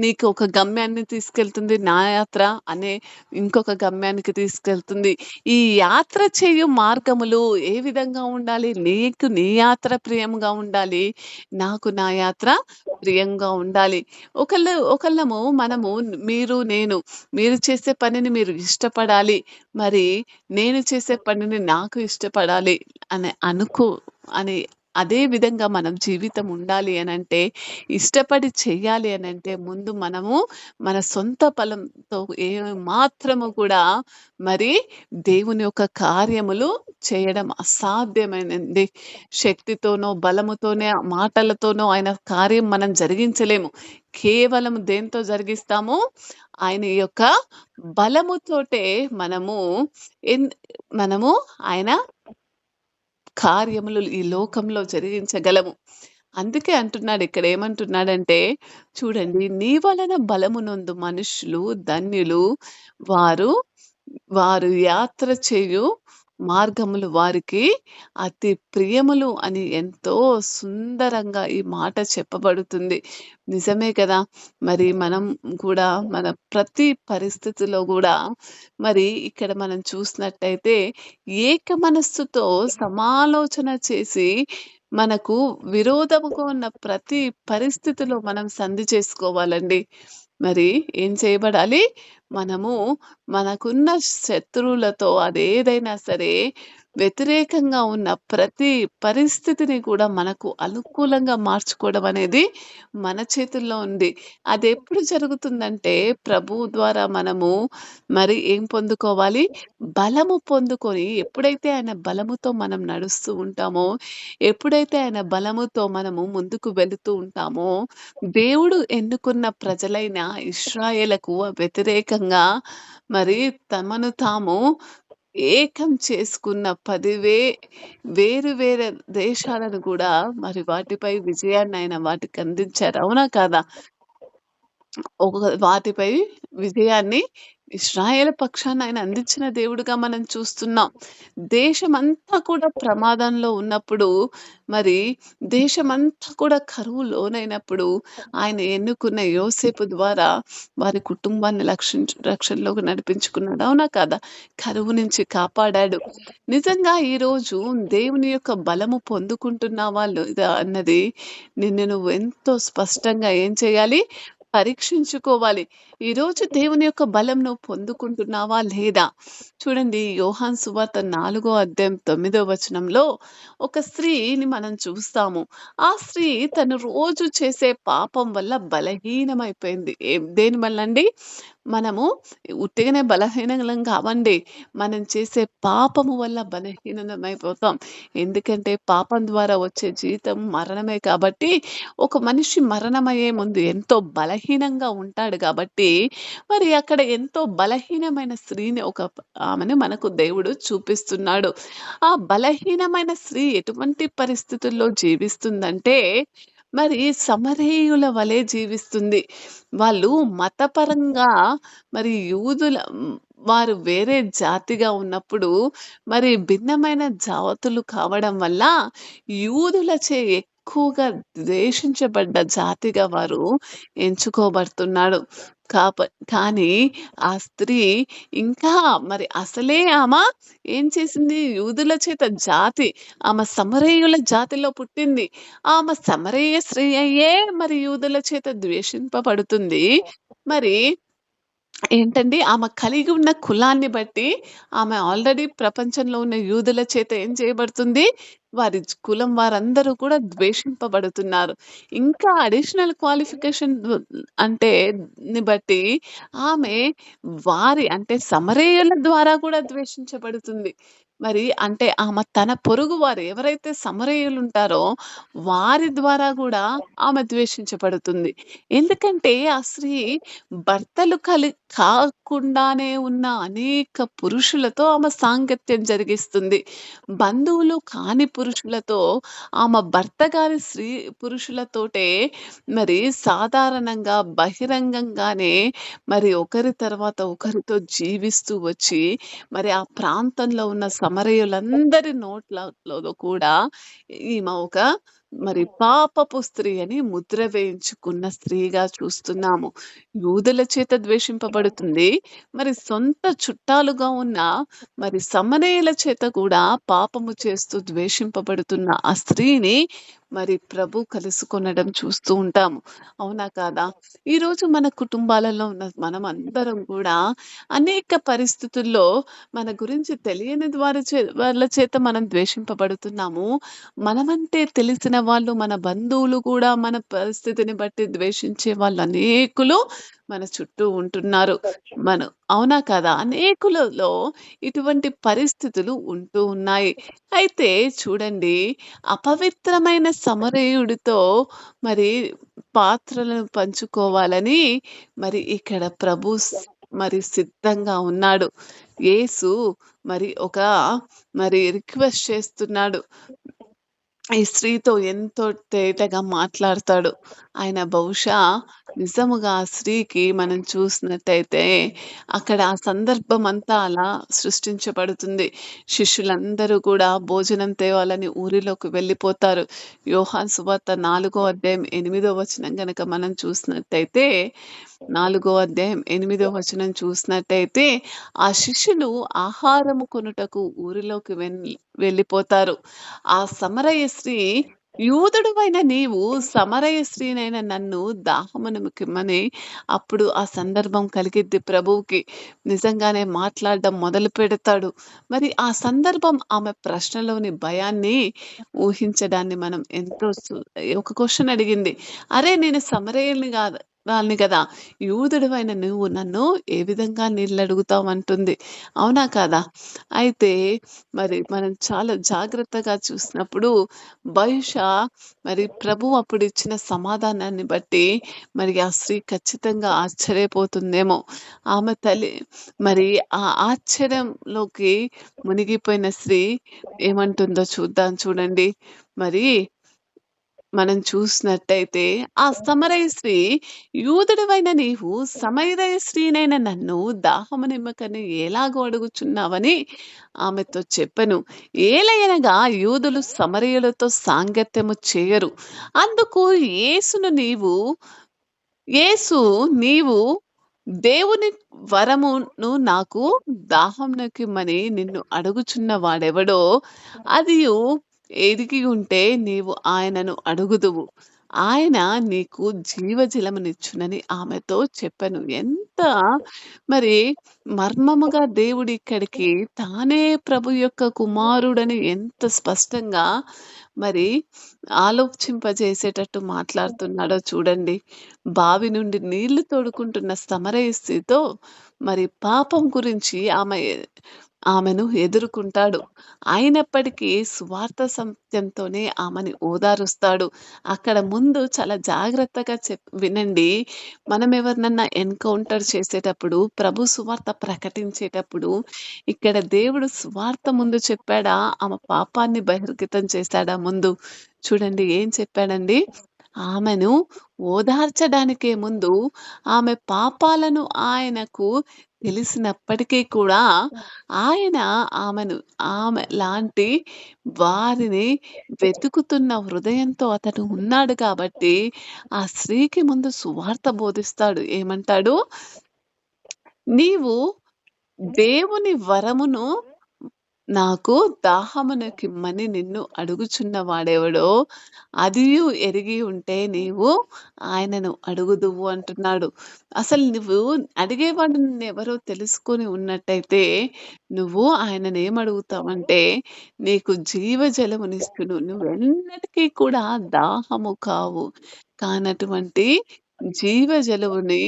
నీకు ఒక గమ్యాన్ని తీసుకెళ్తుంది. నా యాత్ర అనే ఇంకొక గమ్యానికి తీసుకెళ్తుంది. ఈ యాత్ర చేయు మార్గములు ఏ విధంగా ఉండాలి? నీకు నీ యాత్ర ప్రియంగా ఉండాలి. నాకు నా యాత్ర ప్రియంగా ఉండాలి. మనము మీరు చేసే పనిని మీరు ఇష్టపడాలి. మరి నేను చేసే పనిని నాకు ఇష్టపడాలి అని అదే విధంగా మనం జీవితం ఉండాలి అనంటే, ఇష్టపడి చెయ్యాలి అనంటే ముందు మనము మన సొంత బలంతో ఏ మాత్రము కూడా మరి దేవుని యొక్క కార్యములు చేయడం అసాధ్యమైనంది. శక్తితోనో, బలముతోనే, మాటలతోనో ఆయన కార్యం మనం జరిగించలేము. కేవలం దేనితో జరిగిస్తాము? ఆయన యొక్క బలముతోటే మనము ఎన్ మనము ఆయన కార్యములు ఈ లోకంలో జరిగించగలము. అందుకే అంటున్నాడు ఇక్కడ ఏమంటున్నాడంటే, చూడండి నీ వలన బలమునొందు మనుష్యులు ధన్యులు. వారు వారు యాత్ర చేయు మార్గములు వారికి అతి ప్రియములు అని ఎంతో సుందరంగా ఈ మాట చెప్పబడుతుంది. నిజమే కదా! మరి మనం కూడా మన ప్రతి పరిస్థితిలో గూడా మరి ఇక్కడ మనం చూసినట్టయితే ఏక మనస్సుతో సమాలోచన చేసి మనకు విరోధముగా ఉన్న ప్రతి పరిస్థితిలో మనం సంధి చేసుకోవాలండి. మరి ఏం చేయబడాలి? మనము మనకున్న శత్రువులతో అదేదైనా సరే వ్యతిరేకంగా ఉన్న ప్రతి పరిస్థితిని కూడా మనకు అనుకూలంగా మార్చుకోవడం అనేది మన చేతుల్లో ఉంది. అదెప్పుడు జరుగుతుందంటే ప్రభువు ద్వారా మనము మరి ఏం పొందుకోవాలి? బలము పొందుకొని ఎప్పుడైతే ఆయన బలముతో మనం నడుస్తూ ఉంటామో, ఎప్పుడైతే ఆయన బలముతో మనము ముందుకు వెళుతూ ఉంటామో, దేవుడు ఎన్నుకున్న ప్రజలైన ఇశ్రాయేలుకు వ్యతిరేకంగా మరి తమను తాము ఏకం చేసుకున్న వేరు వేరే దేశాలను గూడా మరి వాటిపై విజయాన్ని వాటికి అందించారు. అవునా కాదా? వాటిపై విజయాన్ని ఇశ్రాయేలు పక్షాన ఆయన అందించిన దేవుడుగా మనం చూస్తున్నాం. దేశమంతా కూడా ప్రమాదంలో ఉన్నప్పుడు, మరి దేశమంతా కూడా కరువు లోనైనప్పుడు, ఆయన ఎన్నుకున్న యోసేపు ద్వారా వారి కుటుంబాన్ని రక్షణలోకి నడిపించుకున్నాడు. అవునా కాదా? కరువు నుంచి కాపాడాడు. నిజంగా ఈరోజు దేవుని యొక్క బలము పొందుకుంటున్నావా లేదా అన్నది నిన్ను నువ్వు ఎంతో స్పష్టంగా ఏం చేయాలి? పరీక్షించుకోవాలి. ఈరోజు దేవుని యొక్క బలం నువ్వు పొందుకుంటున్నావా లేదా? చూడండి యోహాను సువార్త 4 అధ్యాయం 9 వచనంలో ఒక స్త్రీని మనం చూస్తాము. ఆ స్త్రీ తను రోజు చేసే పాపం వల్ల బలహీనమైపోయింది. దేని వల్ల అండి? మనము ఉట్టిగానే బలహీనలం కావండి. మనం చేసే పాపము వల్ల బలహీనమైపోతాం. ఎందుకంటే పాపం ద్వారా వచ్చే జీతం మరణమే కాబట్టి, ఒక మనిషి మరణమయ్యే ముందు ఎంతో బలహీనంగా ఉంటాడు కాబట్టి, మరి అక్కడ ఎంతో బలహీనమైన స్త్రీని ఆమెను మనకు దేవుడు చూపిస్తున్నాడు. ఆ బలహీనమైన స్త్రీ ఎటువంటి పరిస్థితుల్లో జీవిస్తుందంటే, మరి సమరయుల వలె జీవిస్తుంది. వాళ్ళు మతపరంగా మరి వారు వేరే జాతిగా ఉన్నప్పుడు, మరి భిన్నమైన జాతులు కావడం వల్ల యూదులచే ఎక్కువగా ద్వేషించబడ్డ జాతిగా వారు ఎంచుకోబడుతున్నాడు. కాప కానీ ఆ స్త్రీ ఇంకా మరి అసలే ఏం చేసింది? యూదుల చేత ఆమె సమరయుల జాతిలో పుట్టింది. ఆమె సమరయ స్త్రీ అయ్యే మరి యూదుల చేత ద్వేషింపబడుతుంది. మరి ఏంటండి? ఆమె కలిగి ఉన్న కులాన్ని బట్టి ఆమె ఆల్రెడీ ప్రపంచంలో ఉన్న యూదుల చేత ఏం చేయబడుతుంది? వారి కులం వారందరూ కూడా ద్వేషింపబడుతున్నారు. ఇంకా అడిషనల్ క్వాలిఫికేషన్ అంటే బట్టి ఆమె అంటే సమరయుల ద్వారా కూడా ద్వేషించబడుతుంది. మరి అంటే ఆమె తన పొరుగు వారు ఎవరైతే సమరయులుంటారో వారి ద్వారా గూడా ఆమె ద్వేషించబడుతుంది. ఎందుకంటే ఆ స్త్రీ భర్తలు కాకుండానే ఉన్న అనేక పురుషులతో ఆమె సాంగత్యం జరిగిస్తుంది. బంధువులు కాని పురుషులతో ఆమె భర్త గాని పురుషులతోటే మరి సాధారణంగా బహిరంగంగానే మరి ఒకరి తర్వాత ఒకరితో జీవిస్తూ వచ్చి మరి ఆ ప్రాంతంలో ఉన్న సమరయులందరి నోట్లలో కూడా ఈమె ఒక మరి పాపపు స్త్రీ అని ముద్ర వేయించుకున్న స్త్రీగా చూస్తున్నాము. యూదుల చేత ద్వేషింపబడుతుంది. మరి సొంత చుట్టాలుగా ఉన్న మరి సమరయుల చేత కూడా పాపము చేస్తూ ద్వేషింపబడుతున్న ఆ స్త్రీని మరి ప్రభు కలుసుకొనడం చూస్తూ ఉంటాము. అవునా కాదా? ఈరోజు మన కుటుంబాలలో ఉన్న మనమందరం కూడా అనేక పరిస్థితుల్లో మన గురించి తెలియని వాళ్ళ చేత మనం ద్వేషింపబడుతున్నాము. మనమంటే తెలిసిన వాళ్ళు, మన బంధువులు కూడా మన పరిస్థితిని బట్టి ద్వేషించే వాళ్ళు అనేకులు మన చుట్టూ ఉంటున్నారు. అవునా కాదా? అనేకులలో ఇటువంటి పరిస్థితులు ఉంటూ ఉన్నాయి. అయితే చూడండి, అపవిత్రమైన సమరయుడితో మరి పాత్రలను పంచుకోవాలని మరి ఇక్కడ మరి సిద్ధంగా ఉన్నాడు. యేసు మరి రిక్వెస్ట్ చేస్తున్నాడు. ఈ స్త్రీతో ఎంతో తేటగా మాట్లాడతాడు. ఆయన బహుశా నిజముగా ఆ స్త్రీకి మనం చూసినట్టయితే అక్కడ ఆ సందర్భం అంతా అలా సృష్టించబడుతుంది. శిష్యులందరూ కూడా భోజనం తేవాలని ఊరిలోకి వెళ్ళిపోతారు. యోహాను సువార్త 4 అధ్యాయం 8 వచనం గనక మనం చూసినట్టయితే 4 అధ్యాయం 8 వచనం చూసినట్టయితే ఆ శిష్యులు ఆహారము కొనుటకు ఊరిలోకి వెళ్ళిపోతారు. ఆ సమరయ స్త్రీ యూదుడవైన నీవు సమరయ స్త్రీనైన నన్ను దాహమునకిమ్మని అప్పుడు ఆ సందర్భం కలిగిద్ది ప్రభువుకి. నిజంగానే మాట్లాడడం మొదలుపెడతాడు. మరి ఆ సందర్భం ఆమె ప్రశ్నలోని భయాన్ని ఊహించడాన్ని మనం ఎంతో ఒక క్వెషన్ అడిగింది. అరే! నేను సమరయుల్ని గాదు దాన్ని గదా! యూదుడవైన నువ్వు నన్ను ఏ విధంగా నీళ్లడుగుతావు అంటుంది. అవునా కాదా? అయితే మరి మనం చాలా జాగ్రత్తగా చూసినప్పుడు బహుశా మరి ప్రభువు అప్పుడిచ్చిన సమాధానాన్ని బట్టి మరి ఆ స్త్రీ ఖచ్చితంగా ఆశ్చర్యపోతుందేమో. ఆమె తల్లి మరి ఆ ఆశ్చర్యంలోకి మునిగిపోయిన స్త్రీ ఏమంటుందో చూద్దాం చూడండి. మరి మనం చూసినట్టయితే ఆ సమరయ స్త్రీ యూదుడవైన నీవు సమరయ స్త్రీనైన నన్ను దాహము నిమ్మకని ఎలాగూ అడుగుచున్నావని ఆమెతో చెప్పెను. ఏలయనగా యూదులు సమరయులతో సాంగత్యము చేయరు. అందుకు యేసు నీవు దేవుని వరమును నాకు దాహంనకిమ్మని నిన్ను అడుగుచున్న వాడెవడో అదియు ఎరిగి ఉంటే నీవు ఆయనను అడుగుదువు. ఆయన నీకు జీవజలమునిచ్చునని ఆమెతో చెప్పెను. ఎంత మరి మర్మముగా దేవుడిక్కడికి తానే ప్రభు యొక్క కుమారుడని ఎంత స్పష్టంగా మరి ఆలోచింపజేసేటట్టు మాట్లాడుతున్నాడో చూడండి. బావి నుండి నీళ్లు తోడుకుంటున్న సమరయ స్త్రీతో మరి పాపం గురించి ఆమెను ఎదుర్కుంటాడు. అయినప్పటికీ సువార్త సత్యంతోనే ఆమెని ఓదారుస్తాడు. అక్కడ ముందు చాలా జాగ్రత్తగా వినండి. మనం ఎవరినన్నా ఎన్‌కౌంటర్ చేసేటప్పుడు, ప్రభు సువార్త ప్రకటించేటప్పుడు ఇక్కడ దేవుడు సువార్త ముందు చెప్పాడా? ఆమె పాపాన్ని బహిర్గతం చేశాడా ముందు? చూడండి ఏం చెప్పాడండి? ఆమెను ఓదార్చడానికే ముందు ఆమె పాపాలను ఆయనకు తెలిసినప్పటికీ కూడా ఆయన ఆమె లాంటి వారిని వెతుకుతున్న హృదయంతో అతడు ఉన్నాడు కాబట్టి ఆ స్త్రీకి ముందు సువార్త బోధిస్తాడు. ఏమంటాడు? నీవు దేవుని వరమును నాకు దాహమునకిమ్మని నిన్ను అడుగుచున్న వాడెవడో అదియు ఎరిగి ఉంటే నీవు ఆయనను అడుగుదువు అంటున్నాడు. అసలు నువ్వు అడిగేవాడు నిన్నెవరో తెలుసుకొని ఉన్నట్టయితే నువ్వు ఆయననేమడుగుతావంటే నీకు జీవజలమునిచ్చును. నువ్వెన్నటికీ కూడా దాహము కావు. కానటువంటి జీవజలముని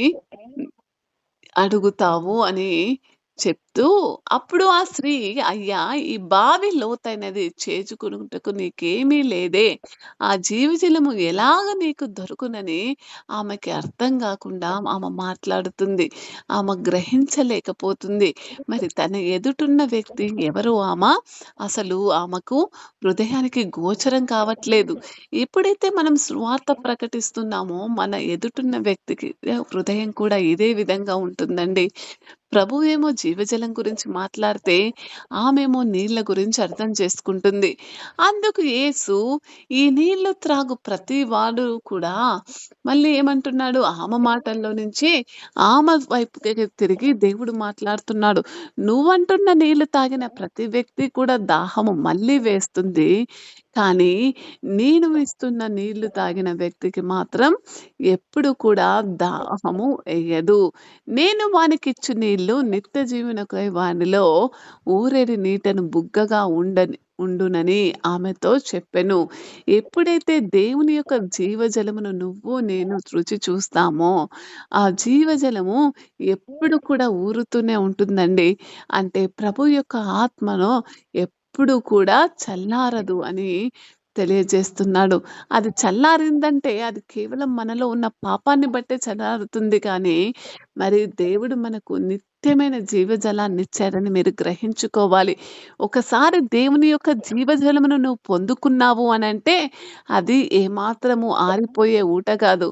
అడుగుతావు అని చెప్తూ, అప్పుడు ఆ స్త్రీ "అయ్యా! ఈ బావి లోతైనది, చేజుకొనుటకు నీకేమీ లేదే. ఆ జీవజలము ఎలాగ నీకు దొరుకునని" ఆమెకి అర్థం గాకుండా ఆమె మాట్లాడుతుంది. ఆమె గ్రహించలేకపోతుంది. మరి తన ఎదుటున్న వ్యక్తి ఎవరు అసలు ఆమెకు హృదయానికి గోచరం కావట్లేదు. ఎప్పుడైతే మనం సువార్త ప్రకటిస్తున్నామో, మన ఎదుటున్న వ్యక్తికి హృదయం కూడా ఇదే విధంగా ఉంటుందండి. ప్రభువేమో జీవజలం గురించి మాట్లాడితే, ఆమేమో నీళ్ళ గురించి అర్థం చేసుకుంటుంది. అందుకు యేసు ఈ నీళ్లు త్రాగు ప్రతి వాడు కూడా మళ్ళీ ఏమంటున్నాడు? ఆమె మాటల్లో నుంచి ఆమె వైపుకి తిరిగి దేవుడు మాట్లాడుతున్నాడు. నువ్వంటున్న నీళ్లు తాగిన ప్రతి వ్యక్తి కూడా దాహము మళ్ళీ వేస్తుంది. కానీ నేను ఇస్తున్న నీళ్లు తాగిన వ్యక్తికి మాత్రం ఎప్పుడు కూడా దాహము ఎయ్యదు. నేను వానికిచ్చు నీళ్లు నిత్య జీవనకై వానిలో ఊరేడి నీటను బుగ్గగా ఉండునని ఆమెతో చెప్పెను. ఎప్పుడైతే దేవుని యొక్క జీవజలమును నువ్వు నేను రుచి చూస్తామో, ఆ జీవజలము ఎప్పుడు కూడా ఊరుతూనే ఉంటుందండి. అంటే ప్రభు యొక్క ఆత్మను ఎప్పుడు కూడా చల్లారదు అని తెలియజేస్తున్నాడు. అది చల్లారిందంటే అది కేవలం మనలో ఉన్న పాపాన్ని బట్టే చల్లారుతుంది కానీ, మరి దేవుడు మనకు నిత్యమైన జీవజలాన్నిచ్చారని మీరు గ్రహించుకోవాలి. ఒకసారి దేవుని యొక్క జీవజలమును నువ్వు పొందుకున్నావు అనంటే, అది ఏమాత్రము ఆరిపోయే ఊట కాదు.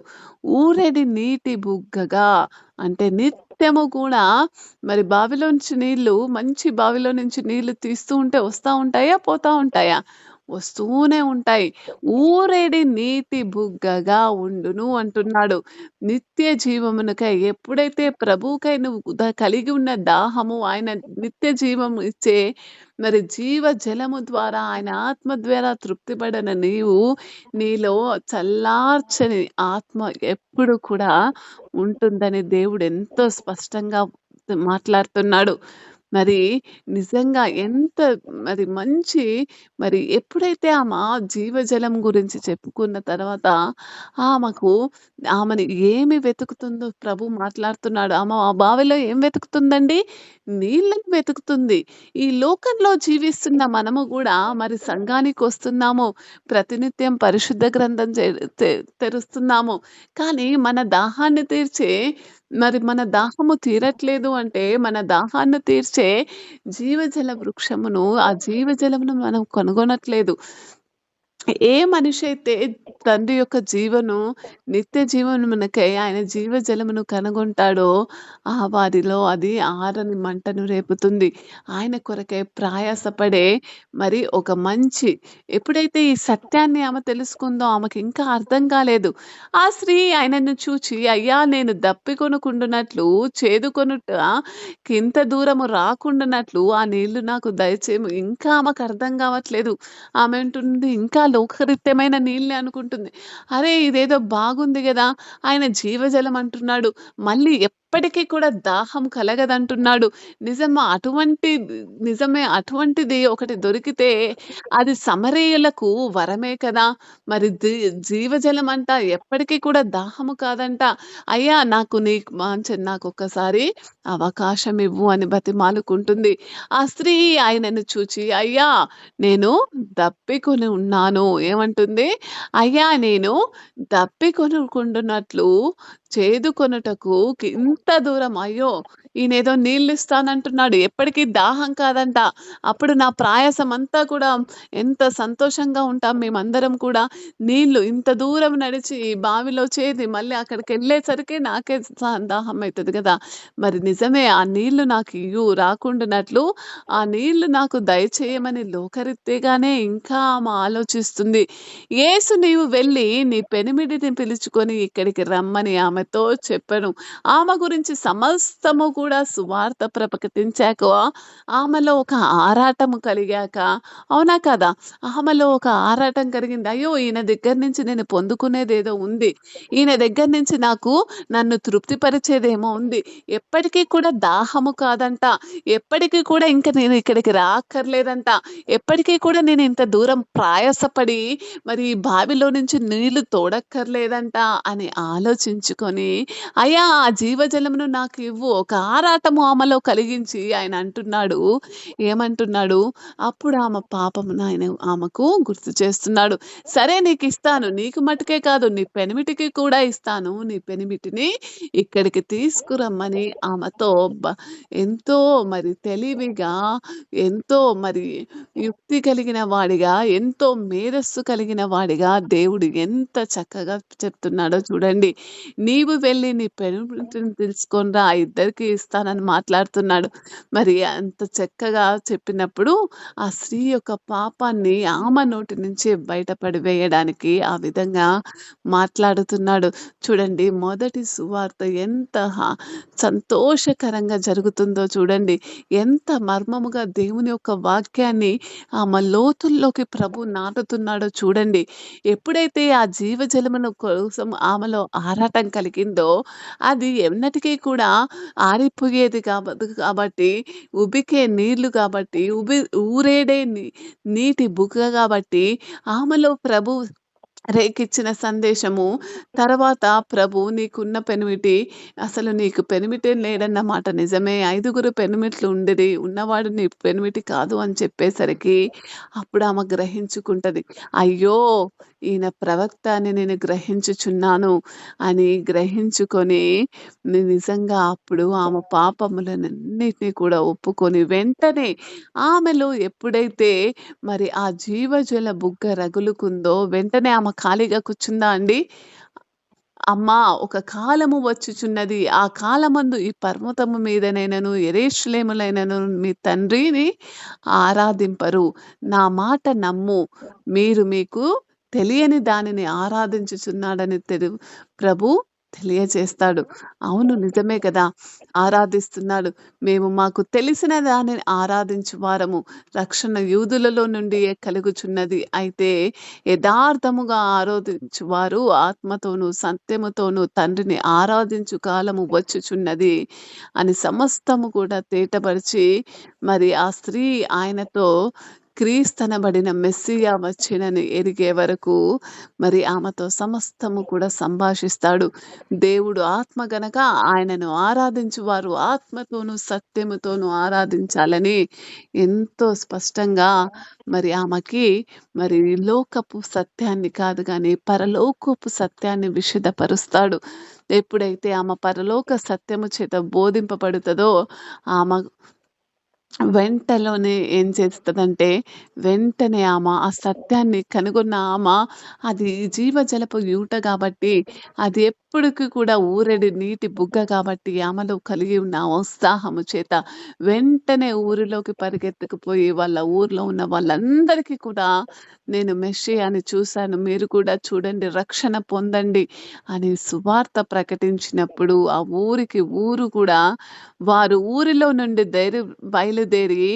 ఊరెడి నీటి బుగ్గగా అంటే నిత్యము కూడా మరి బావిలోంచి నీళ్ళు మంచి బావిలో నుంచి నీళ్ళు తీస్తూ ఉంటే వస్తా ఉంటాయా? పోతా ఉంటాయా? వస్తూనే ఉంటాయి. ఊరేడి నీటి బుగ్గగా ఉండును అంటున్నాడు. నిత్య జీవమునకై ఎప్పుడైతే ప్రభువుకై నువ్వు కలిగి ఉన్న దాహము ఆయన నిత్య జీవం ఇచ్చే మరి జీవ జలము ద్వారా ఆయన ఆత్మ ద్వారా తృప్తిపడిన నీవు నీలో చల్లార్చని ఆత్మ ఎప్పుడు కూడా ఉంటుందని దేవుడు ఎంతో స్పష్టంగా మాట్లాడుతున్నాడు. మరి నిజంగా ఎంత మరి మంచి మరి ఎప్పుడైతే ఆమె జీవజలం గురించి చెప్పుకున్న తర్వాత ఆమెకు ఆమెని ఏమి వెతుకుతుందో ప్రభు మాట్లాడుతున్నాడు. ఆమె ఆ బావిలో ఏం వెతుకుతుందండి? నీళ్ళని వెతుకుతుంది. ఈ లోకంలో జీవిస్తున్న మనము గూడా మరి సంఘానికొస్తున్నాము. ప్రతినిత్యం పరిశుద్ధ గ్రంథం తెరుస్తున్నాము. కానీ మన దాహాన్ని తీర్చే మరి మన దాహము తీరట్లేదు అంటే, మన దాహాన్ని తీర్చే జీవజల వృక్షమును, ఆ జీవజలమును మనం కనుగొనట్లేదు. ఏ మనిషైతే తండ్రి యొక్క నిత్య జీవనమునకై ఆయన జీవజలమును కనుగొంటాడో, వారిలో అది ఆరని మంటను రేపుతుంది. ఆయన కొరకై ప్రయాసపడే మరి ఒక మంచి ఎప్పుడైతే ఈ సత్యాన్ని ఆమె తెలుసుకుందో ఆమెకింకా అర్థం కాలేదు. ఆ స్త్రీ ఆయనను చూచి, "అయ్యా! నేను దప్పికొనుకుండునట్లు చేదుకొనుట కింత దూరము రాకుండానట్లు ఆ నీళ్లు నాకు దయచేయము." ఇంకా ఆమెకర్థం కావట్లేదు. ఆమె అంటుంది ఇంకా లోకరీత్యమైన నీళ్ళే అనుకుంటుంది. అరే! ఇదేదో బాగుంది గదా! ఆయన జీవజలం అంటున్నాడు. మళ్ళీ ఎప్పటికి కూడా దాహం కలగదంటున్నాడు. నిజమే అటువంటిది ఒకటి దొరికితే అది సమరయులకు వరమే కదా! మరి జీవజలం అంట ఎప్పటికి కూడా దాహము కాదంట. అయ్యా! నాకొక్కసారి అవకాశం ఇవ్వు అని బతిమాలుకుంటుంది. ఆ స్త్రీ ఆయనను చూచి అయ్యా! నేను దప్పికొని ఉన్నాను. ఏమంటుంది? అయ్యా! నేను దప్పికొనుకుండునట్లు చేదుకొనుటకు ఇంత దూరం అయ్యో! ఈయనేదో నీళ్ళిస్తానంటున్నాడు. ఎప్పటికి దాహం కాదంట. అప్పుడు నా ప్రయాసమంతా కూడా ఎంత సంతోషంగా ఉంటాం మేమందరం కూడా. నీళ్ళు ఇంత దూరం నడిచి ఈ బావిలో చేది మళ్ళీ అక్కడికెళ్ళేసరికి నాకే దాహం అయితది గదా! మరి నిజమే ఆ నీళ్ళు నాకియ్యు రాకుండునట్లు ఆ నీళ్లు నాకు దయచేయమని లోకరీత్యగానే ఇంకా ఆమె ఆలోచిస్తుంది. యేసు నీవు వెళ్ళి నీ పెనిమిటిని పిలుచుకొని ఇక్కడికి రమ్మని ఆమెతో చెప్పెను. ఆమె గురించి సమస్తము కూడా సువార్త ప్రకటించాక ఆమెలో ఒక ఆరాటము కలిగాక అవునా కదా! ఆమెలో ఒక ఆరాటం కలిగింది. అయ్యో! ఈయన దగ్గర నుంచి నేను పొందుకునేదేదో ఉంది. ఈయన దగ్గర నుంచి నన్ను తృప్తిపరిచేదేమో ఉంది. ఎప్పటికీ కూడా దాహము కాదంట. ఎప్పటికి కూడా ఇంక నేను ఇక్కడికి రాక్కర్లేదంట. ఎప్పటికి కూడా నేను ఇంత దూరం ప్రయాసపడి మరి ఈ బావిలో నుంచి నీళ్లు తోడక్కర్లేదంట అని ఆలోచించుకొని, అయ్యా! ఆ జీవజలమును నాకివ్వు. ఒక ఆరాటము ఆమెలో కలిగించి ఆయన అంటున్నాడు. ఏమంటున్నాడు? అప్పుడు ఆమె పాపమును ఆయన ఆమెకు గుర్తు చేస్తున్నాడు. సరే నీకిస్తాను. నీకు మట్టుకే కాదు నీ పెనిమిటికి కూడా ఇస్తాను. నీ పెనిమిటిని ఇక్కడికి తీసుకురమ్మని ఆమెతో ఎంతో మరి తెలివిగా, ఎంతో మరి యుక్తి కలిగిన వాడిగా, ఎంతో మేధస్సు కలిగిన వాడిగా దేవుడు ఎంత చక్కగా చెప్తున్నాడో చూడండి. నీవు వెళ్లి నీ పెనిమిటిని తెలుసుకొని రా ఇద్దరికీ ఇస్తానని మాట్లాడుతున్నాడు. మరి అంత చక్కగా చెప్పినప్పుడు ఆ స్త్రీ యొక్క పాపాన్ని ఆమె నోటి నుంచి బయటపడి వేయడానికి ఆ విధంగా మాట్లాడుతున్నాడు. చూడండి మొదటి సువార్త ఎంత సంతోషకరంగా జరుగుతుందో చూడండి. ఎంత మర్మముగా దేవుని యొక్క వాక్యాన్ని ఆమె లోతుల్లోకి ప్రభు నాటుతున్నాడో చూడండి. ఎప్పుడైతే ఆ జీవజలమును కోసం ఆమెలో ఆరాటం కలిగిందో, అది ఎన్నటికీ కూడా ఆరిపోయేది కాబట్టి, ఉబికే నీళ్లు కాబట్టి, ఊరేడే నీటి బుగ్గ కాబట్టి, ఆమెలో ప్రభు రేకిచ్చిన సందేశము. తర్వాత ప్రభు నీకున్న పెనిమిటి అసలు నీకు పెనిమిటే లేడన్న మాట నిజమే. 5గురు పెనిమిట్లు ఉండిరి. ఉన్నవాడు నీ పెనిమిటి కాదు అని చెప్పేసరికి అప్పుడు ఆమె గ్రహించుకుంటది. అయ్యో! ఈయన ప్రవక్త అని నేను గ్రహించుచున్నాను అని గ్రహించుకొని నిజంగా అప్పుడు ఆమె పాపములనన్నిటిని కూడా ఒప్పుకొని వెంటనే ఆమెలో ఎప్పుడైతే మరి ఆ జీవజల బుగ్గ రగులుకుందో వెంటనే ఆమె ఖాళీగా కూర్చుందా అండి? అమ్మా! ఒక కాలము వచ్చుచున్నది. ఆ కాలమందు ఈ పర్వతము మీదనైనను, యెరూషలేములైనను మీ తండ్రిని ఆరాధింపరు. నా మాట నమ్ము. మీరు మీకు తెలియని దానిని ఆరాధించుచున్నాడని ప్రభు తెలియజేస్తాడు. అవును నిజమే కదా! ఆరాధిస్తున్నాడు. మేము మాకు తెలిసిన దానిని ఆరాధించు వారము. రక్షణ యూదులలో నుండియే కలుగుచున్నది. అయితే యథార్థముగా ఆరాధించువారు ఆత్మతోనూ, సత్యముతోనూ తండ్రిని ఆరాధించు కాలము వచ్చుచున్నది అని సమస్తము కూడా తేటపరిచి, మరి ఆ స్త్రీ ఆయనతో క్రీస్తనబడిన మెస్సియా వచ్చినని ఎరిగే వరకు మరి ఆమెతో సమస్తము కూడా సంభాషిస్తాడు. దేవుడు ఆత్మ గనక ఆయనను ఆరాధించువారు ఆత్మతోనూ, సత్యముతోనూ ఆరాధించాలని ఎంతో స్పష్టంగా మరి ఆమెకి మరి లోకపు సత్యాన్ని కాదు గానీ, పరలోకపు సత్యాన్ని విశదపరుస్తాడు. ఎప్పుడైతే ఆమె పరలోక సత్యము చేత బోధింపబడుతదో, ఆమె వెంటలోనే ఏం చేస్తదంటే, వెంటనే ఆ సత్యాన్ని కనుగొన్న అది జీవజలపు ఊట గాబట్టి, అది ఎప్పటికి కూడా ఊరెడి నీటి బుగ్గ కాబట్టి, ఆమెలో కలిగి ఉన్న ఆ ఉత్సాహము చేత వెంటనే ఊరిలోకి పరిగెత్తుకుపోయి, వాళ్ళ ఊర్లో ఉన్న వాళ్ళందరికీ కూడా నేను మెస్సీయాని చూశాను. మీరు కూడా చూడండి, రక్షణ పొందండి అని సువార్త ప్రకటించినప్పుడు, ఆ ఊరికి ఊరు కూడా వారు ఊరిలో నుండి బయలుదేరి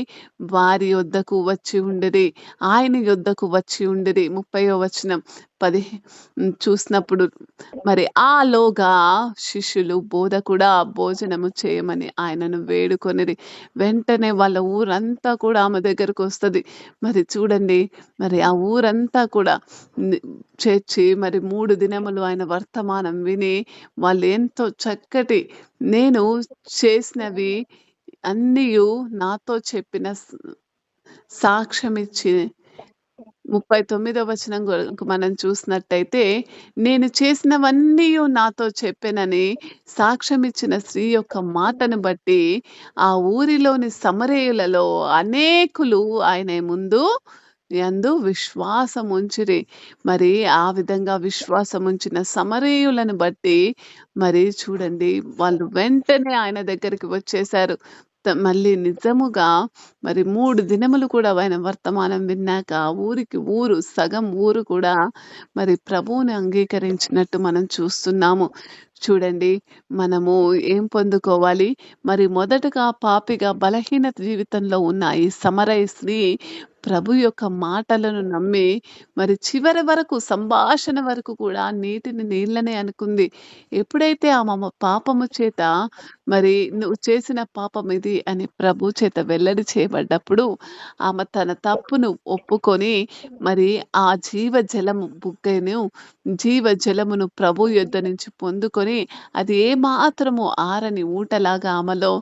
వారి యొద్దకు వచ్చి ఉండిరి. ఆయన యొద్దకు వచ్చి ఉండిరి. 30వ వచనం చూసినప్పుడు మరి ఆలోగా శిష్యులు బోధకుడా భోజనము చేయమని ఆయనను వేడుకొనిరి. వెంటనే వాళ్ళ ఊరంతా కూడా ఆమె దగ్గరకొస్తది. మరి చూడండి, మరి ఆ ఊరంతా కూడా ని చేర్చి మరి 3 దినములు ఆయన వర్తమానం విని వాళ్ళు ఎంతో చక్కటి నేను చేసినవి అన్నియు నాతో చెప్పిన సాక్ష్యమిచ్చి 39వ వచనం మనం చూసినట్టయితే, నేను చేసినవన్నీయు నాతో చెప్పెనని సాక్ష్యమిచ్చిన స్త్రీ యొక్క మాటను బట్టి, ఆ ఊరిలోని సమరయులలో అనేకులు ఆయన ముందు యందు విశ్వాసముంచిరి. మరి ఆ విధంగా విశ్వాసముంచిన సమరయులను బట్టి మరి చూడండి, వాళ్ళు వెంటనే ఆయన దగ్గరికి వచ్చేశారు. మళ్ళీ నిజముగా మరి 3 దినములు కూడా ఆయన వర్తమానం విన్నాక ఆ ఊరికి ఊరు సగం ఊరు కూడా మరి ప్రభువుని అంగీకరించినట్టు మనం చూస్తున్నాము. చూడండి, మనము ఏం పొందుకోవాలి? మరి మొదటగా పాపిగా బలహీన జీవితంలో ఉన్న ఈ సమరయ స్త్రీ ప్రభు యొక్క మాటలను నమ్మి మరి చివరి వరకు సంభాషణ వరకు కూడా నీటిని నీళ్ళనే అనుకుంది. ఎప్పుడైతే ఆమె పాపము చేత మరి నువ్వు చేసిన పాపం ఇది అని ప్రభు చేత వెల్లడి చేయబడ్డప్పుడు ఆమె తన తప్పును ఒప్పుకొని మరి ఆ జీవజలము బుగ్గను జీవజలమును ప్రభు యొద్ద నుంచి పొందుకొని అది ఏమాత్రము ఆరని ఊటలాగా ఆమెలో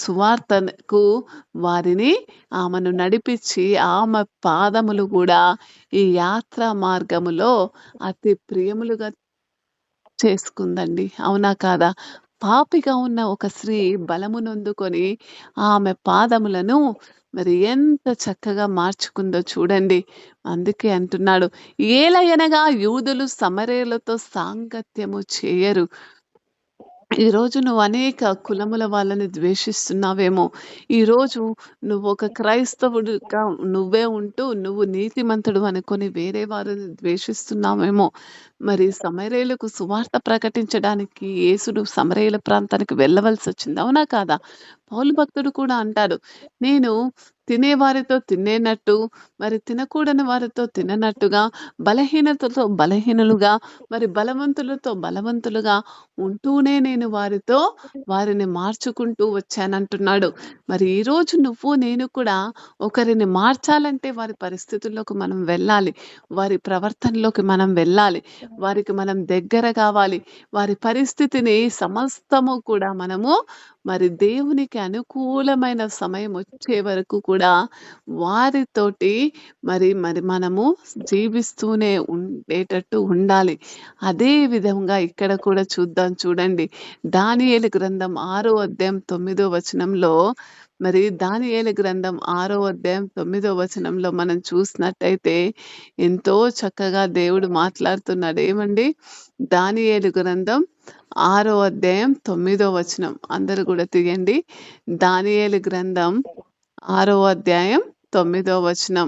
సువార్తకు వారిని ఆమెను నడిపించి ఆమె పాదములు కూడా ఈ యాత్రా మార్గములో అతి ప్రియములుగా చేసుకుందండి. అవునా కాదా? పాపిగా ఉన్న ఒక స్త్రీ బలమునొందుకొని ఆమె పాదములను మరి ఎంత చక్కగా మార్చుకుందో చూడండి. అందుకే అంటున్నాడు, ఏలయనగా యూదులు సమరయులతో సాంగత్యము చేయరు. ఈరోజు నువ్వు అనేక కులముల వాళ్ళని ద్వేషిస్తున్నావేమో. ఈరోజు నువ్వొక క్రైస్తవుడిగా నువ్వే ఉంటూ, నువ్వు నీతిమంతుడు అనుకొని వేరే వారిని ద్వేషిస్తున్నావేమో. మరి సమరయులకు సువార్త ప్రకటించడానికి యేసుడు సమరయుల ప్రాంతానికి వెళ్ళవలసొచ్చింది. అవునా కాదా? పౌలు భక్తుడు కూడా అంటాడు, నేను తినేవారితో తినేనట్టు, మరి తినకూడని వారితో తిననట్టుగా, బలహీనతతో బలహీనులుగా, మరి బలవంతులతో బలవంతులుగా ఉంటూనే నేను వారిని మార్చుకుంటూ వచ్చానంటున్నాడు. మరి ఈరోజు నువ్వు నేను కూడా ఒకరిని మార్చాలంటే వారి పరిస్థితుల్లోకి మనం వెళ్ళాలి. వారి ప్రవర్తనలోకి మనం వెళ్ళాలి. వారికి మనం దగ్గర కావాలి. వారి పరిస్థితిని సమస్తము కూడా మనము మరి దేవునికి అనుకూలమైన సమయం వచ్చే వరకు కూడా వారితోటి మరి మనము జీవిస్తూనే ఉండేటట్టు ఉండాలి. అదే విధంగా ఇక్కడ కూడా చూద్దాం చూడండి. దానియేలు గ్రంథం 6 అధ్యాయం 9 వచనంలో మరి దానియేలు గ్రంథం 6 అధ్యాయం 9 వచనంలో మనం చూసినట్టయితే ఎంతో చక్కగా దేవుడు మాట్లాడుతున్నాడు. ఏమండి? దానియేలు గ్రంథం 6 అధ్యాయం 9 వచనం. అందరూ కూడా తీయండి. దానియేలు గ్రంథం 6 అధ్యాయం 9 వచనం.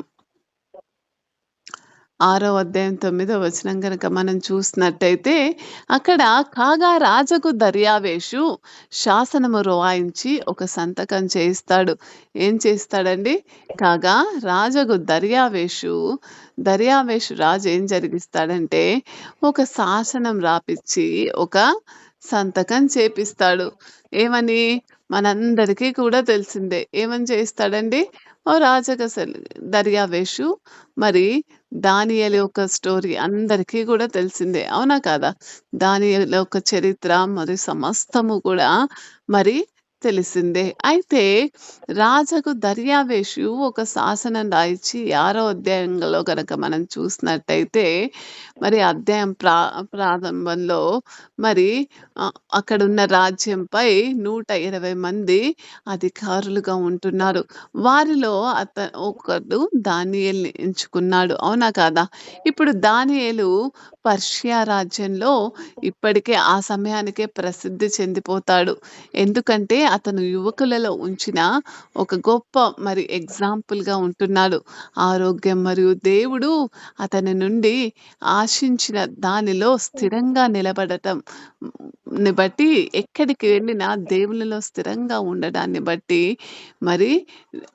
6 అధ్యాయం 9 వచనం గనక మనం చూసినట్టయితే అక్కడ కాగా రాజుకు దర్యావేషు శాసనము రాయించి ఒక సంతకం చేయిస్తాడు. ఏం చేస్తాడండి? కాగా రాజుకు దర్యావేషు రాజు ఏం జరిగిస్తాడంటే ఒక శాసనం రాపిచ్చి ఒక సంతకం చేపిస్తాడు. ఏమని? మనందరికీ కూడా తెలిసిందే. ఏమని చేయిస్తాడండి? ఓ దర్యావేషు మరి దానియేలు యొక్క స్టోరీ అందరికీ కూడా తెలిసిందే. అవునా కాదా? దానియేలు యొక్క చరిత్ర మరి సమస్తము కూడా మరి తెలిసిందే. అయితే రాజుకు దర్యావేషు ఒక శాసనం రాయించి 6వ అధ్యాయంలో గనక మనం చూసినట్టయితే మరి అధ్యాయం ప్రారంభంలో మరి అక్కడున్న రాజ్యంపై 120 మంది అధికారులుగా ఉంటున్నారు. వారిలో ఒకడు దానియేలుని ఎంచుకున్నాడు. అవునా కాదా? ఇప్పుడు దానియేలు పర్షియా రాజ్యంలో ఇప్పటికే ఆ సమయానికే ప్రసిద్ధి చెందిపోతాడు. ఎందుకంటే అతను యువకులలో ఉంచిన ఒక గొప్ప మరి ఎగ్జాంపుల్‌గా ఉంటున్నాడు. ఆరోగ్యం మరియు దేవుడు అతని నుండి ఆశించిన దానిలో స్థిరంగా నిలబడటం ని బట్టి ఎక్కడికి వెళ్ళినా దేవునిలో స్థిరంగా ఉండడాన్ని బట్టి మరి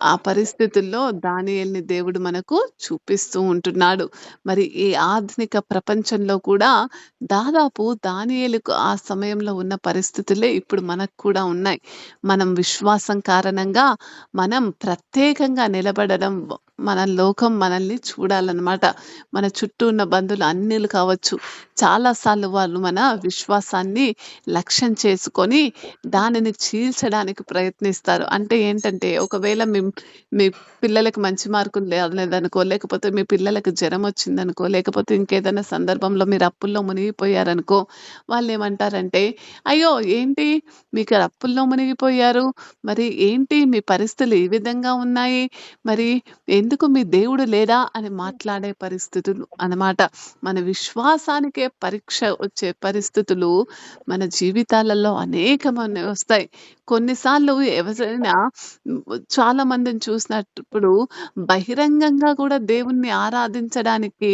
ఆ పరిస్థితుల్లో దానియేలుని దేవుడు మనకు చూపిస్తూ ఉంటున్నాడు. మరి ఈ ఆధునిక ప్రపంచంలో కూడా దాదాపు దానియేలుకు ఆ సమయంలో ఉన్న పరిస్థితులే ఇప్పుడు మనకు కూడా ఉన్నాయి. మనం విశ్వాసం కారణంగా మనం ప్రత్యేకంగా నిలబడడం మన లోకం మనల్ని చూడాలన్నమాట. మన చుట్టూ ఉన్న బంధువులు అన్యులు కావచ్చు. చాలా సార్లు వాళ్ళు మన విశ్వాసాన్ని లక్ష్యం చేసుకొని దానిని చీల్చడానికి ప్రయత్నిస్తారు. అంటే ఏంటంటే ఒకవేళ మీ పిల్లలకి మంచి మార్కులు రాలేదనుకో, లేకపోతే మీ పిల్లలకి జ్వరం వచ్చిందనుకో, లేకపోతే ఇంకేదైనా సందర్భంలో మీరు అప్పుల్లో మునిగిపోయారనుకో, వాళ్ళేమంటారంటే, "అయ్యో! ఏంటి మీకు అప్పుల్లో మునిగిపోయారు? మరి ఏంటి మీ పరిస్థితులు ఈ విధంగా ఉన్నాయి? మరి ఎందుకు మీ దేవుడు లేడా?" అని మాట్లాడే పరిస్థితులు అన్నమాట. మన విశ్వాసానికే పరీక్ష వచ్చే పరిస్థితులు మన జీవితాలలో అనేకమనే వస్తాయి. కొన్నిసార్లు ఎవరైనా చాలా మందిని చూసినప్పుడు బహిరంగంగా కూడా దేవుణ్ణి ఆరాధించడానికి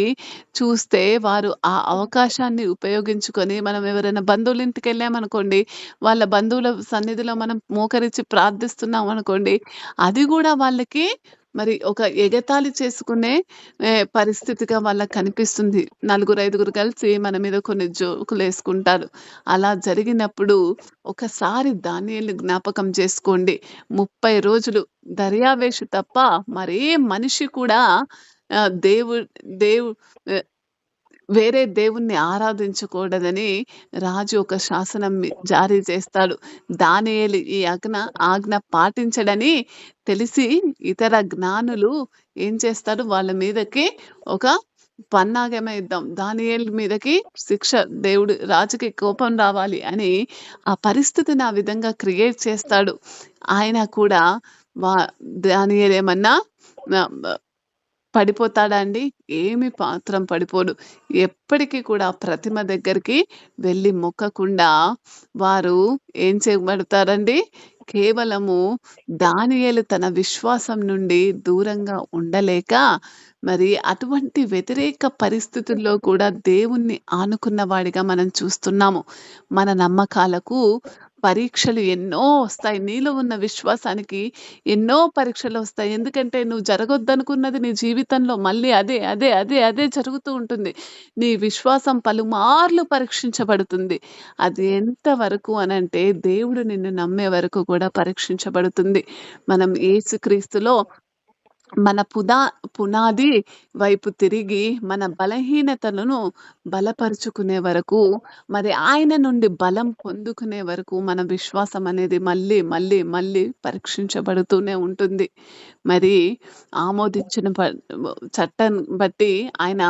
చూస్తే వారు ఆ అవకాశాన్ని ఉపయోగించుకొని మనం ఎవరైనా బంధువుల ఇంటికెళ్ళామనుకోండి, వాళ్ళ బంధువుల సన్నిధిలో మనం మోకరించి ప్రార్థిస్తున్నాం అనుకోండి, అది గూడా వాళ్ళకి మరి ఒక ఎగతాళి చేసుకునే పరిస్థితిగా వాళ్ళకి కనిపిస్తుంది. నలుగురు, ఐదుగురు కలిసి మన మీద కొన్ని జోకులేసుకుంటారు. అలా జరిగినప్పుడు ఒకసారి దానియేలుని జ్ఞాపకం చేసుకోండి. 30 రోజులు దర్యావేషు తప్ప మరే మనిషి కూడా ఆహ్, దేవు దేవు ఆహ్, వేరే దేవుణ్ణి ఆరాధించకూడదని రాజు ఒక శాసనం జారీ చేస్తాడు. దానియేలు ఈ ఆజ్ఞ పాటించడని తెలిసి ఇతర జ్ఞానులు ఏం చేస్తారు? వాళ్ళ మీదకి ఒక పన్నాగమేద్దాం. దానియేలు మీదకి శిక్ష రాజుకి కోపం రావాలి అని ఆ పరిస్థితిని ఆ విధంగా క్రియేట్ చేస్తాడు. ఆయన కూడా వా దానియేలేమన్నా న పడిపోతాడా అండి? ఏమి మాత్రం పడిపోడు. ఎప్పటికి కూడా ప్రతిమ దగ్గరికి వెళ్లి మొక్కకుండా వారు ఏం చేయబడతారండి? కేవలము దానియేలు తన విశ్వాసం నుండి దూరంగా ఉండలేక మరి అటువంటి వ్యతిరేక పరిస్థితుల్లో కూడా దేవుణ్ణి ఆనుకున్న వాడిగా మనం చూస్తున్నాము. మన నమ్మకాలకు పరీక్షలు ఎన్నో వస్తాయి. నీలో ఉన్న విశ్వాసానికి ఎన్నో పరీక్షలొస్తాయి. ఎందుకంటే నువ్వు జరగొద్దనుకున్నది నీ జీవితంలో మళ్ళీ అదే జరుగుతూ ఉంటుంది. నీ విశ్వాసం పలుమార్లు పరీక్షించబడుతుంది. అది ఎంత వరకు అనంటే దేవుడు నిన్ను నమ్మే వరకు కూడా పరీక్షించబడుతుంది. మనం యేసుక్రీస్తులో మన పునాది వైపు తిరిగి మన బలహీనతలను బలపరుచుకునే వరకు, మరి ఆయన నుండి బలం పొందుకునే వరకు మన విశ్వాసం అనేది మళ్ళీ పరీక్షించబడుతూనే ఉంటుంది. మరి ఆమోదించిన చట్టం బట్టి ఆయన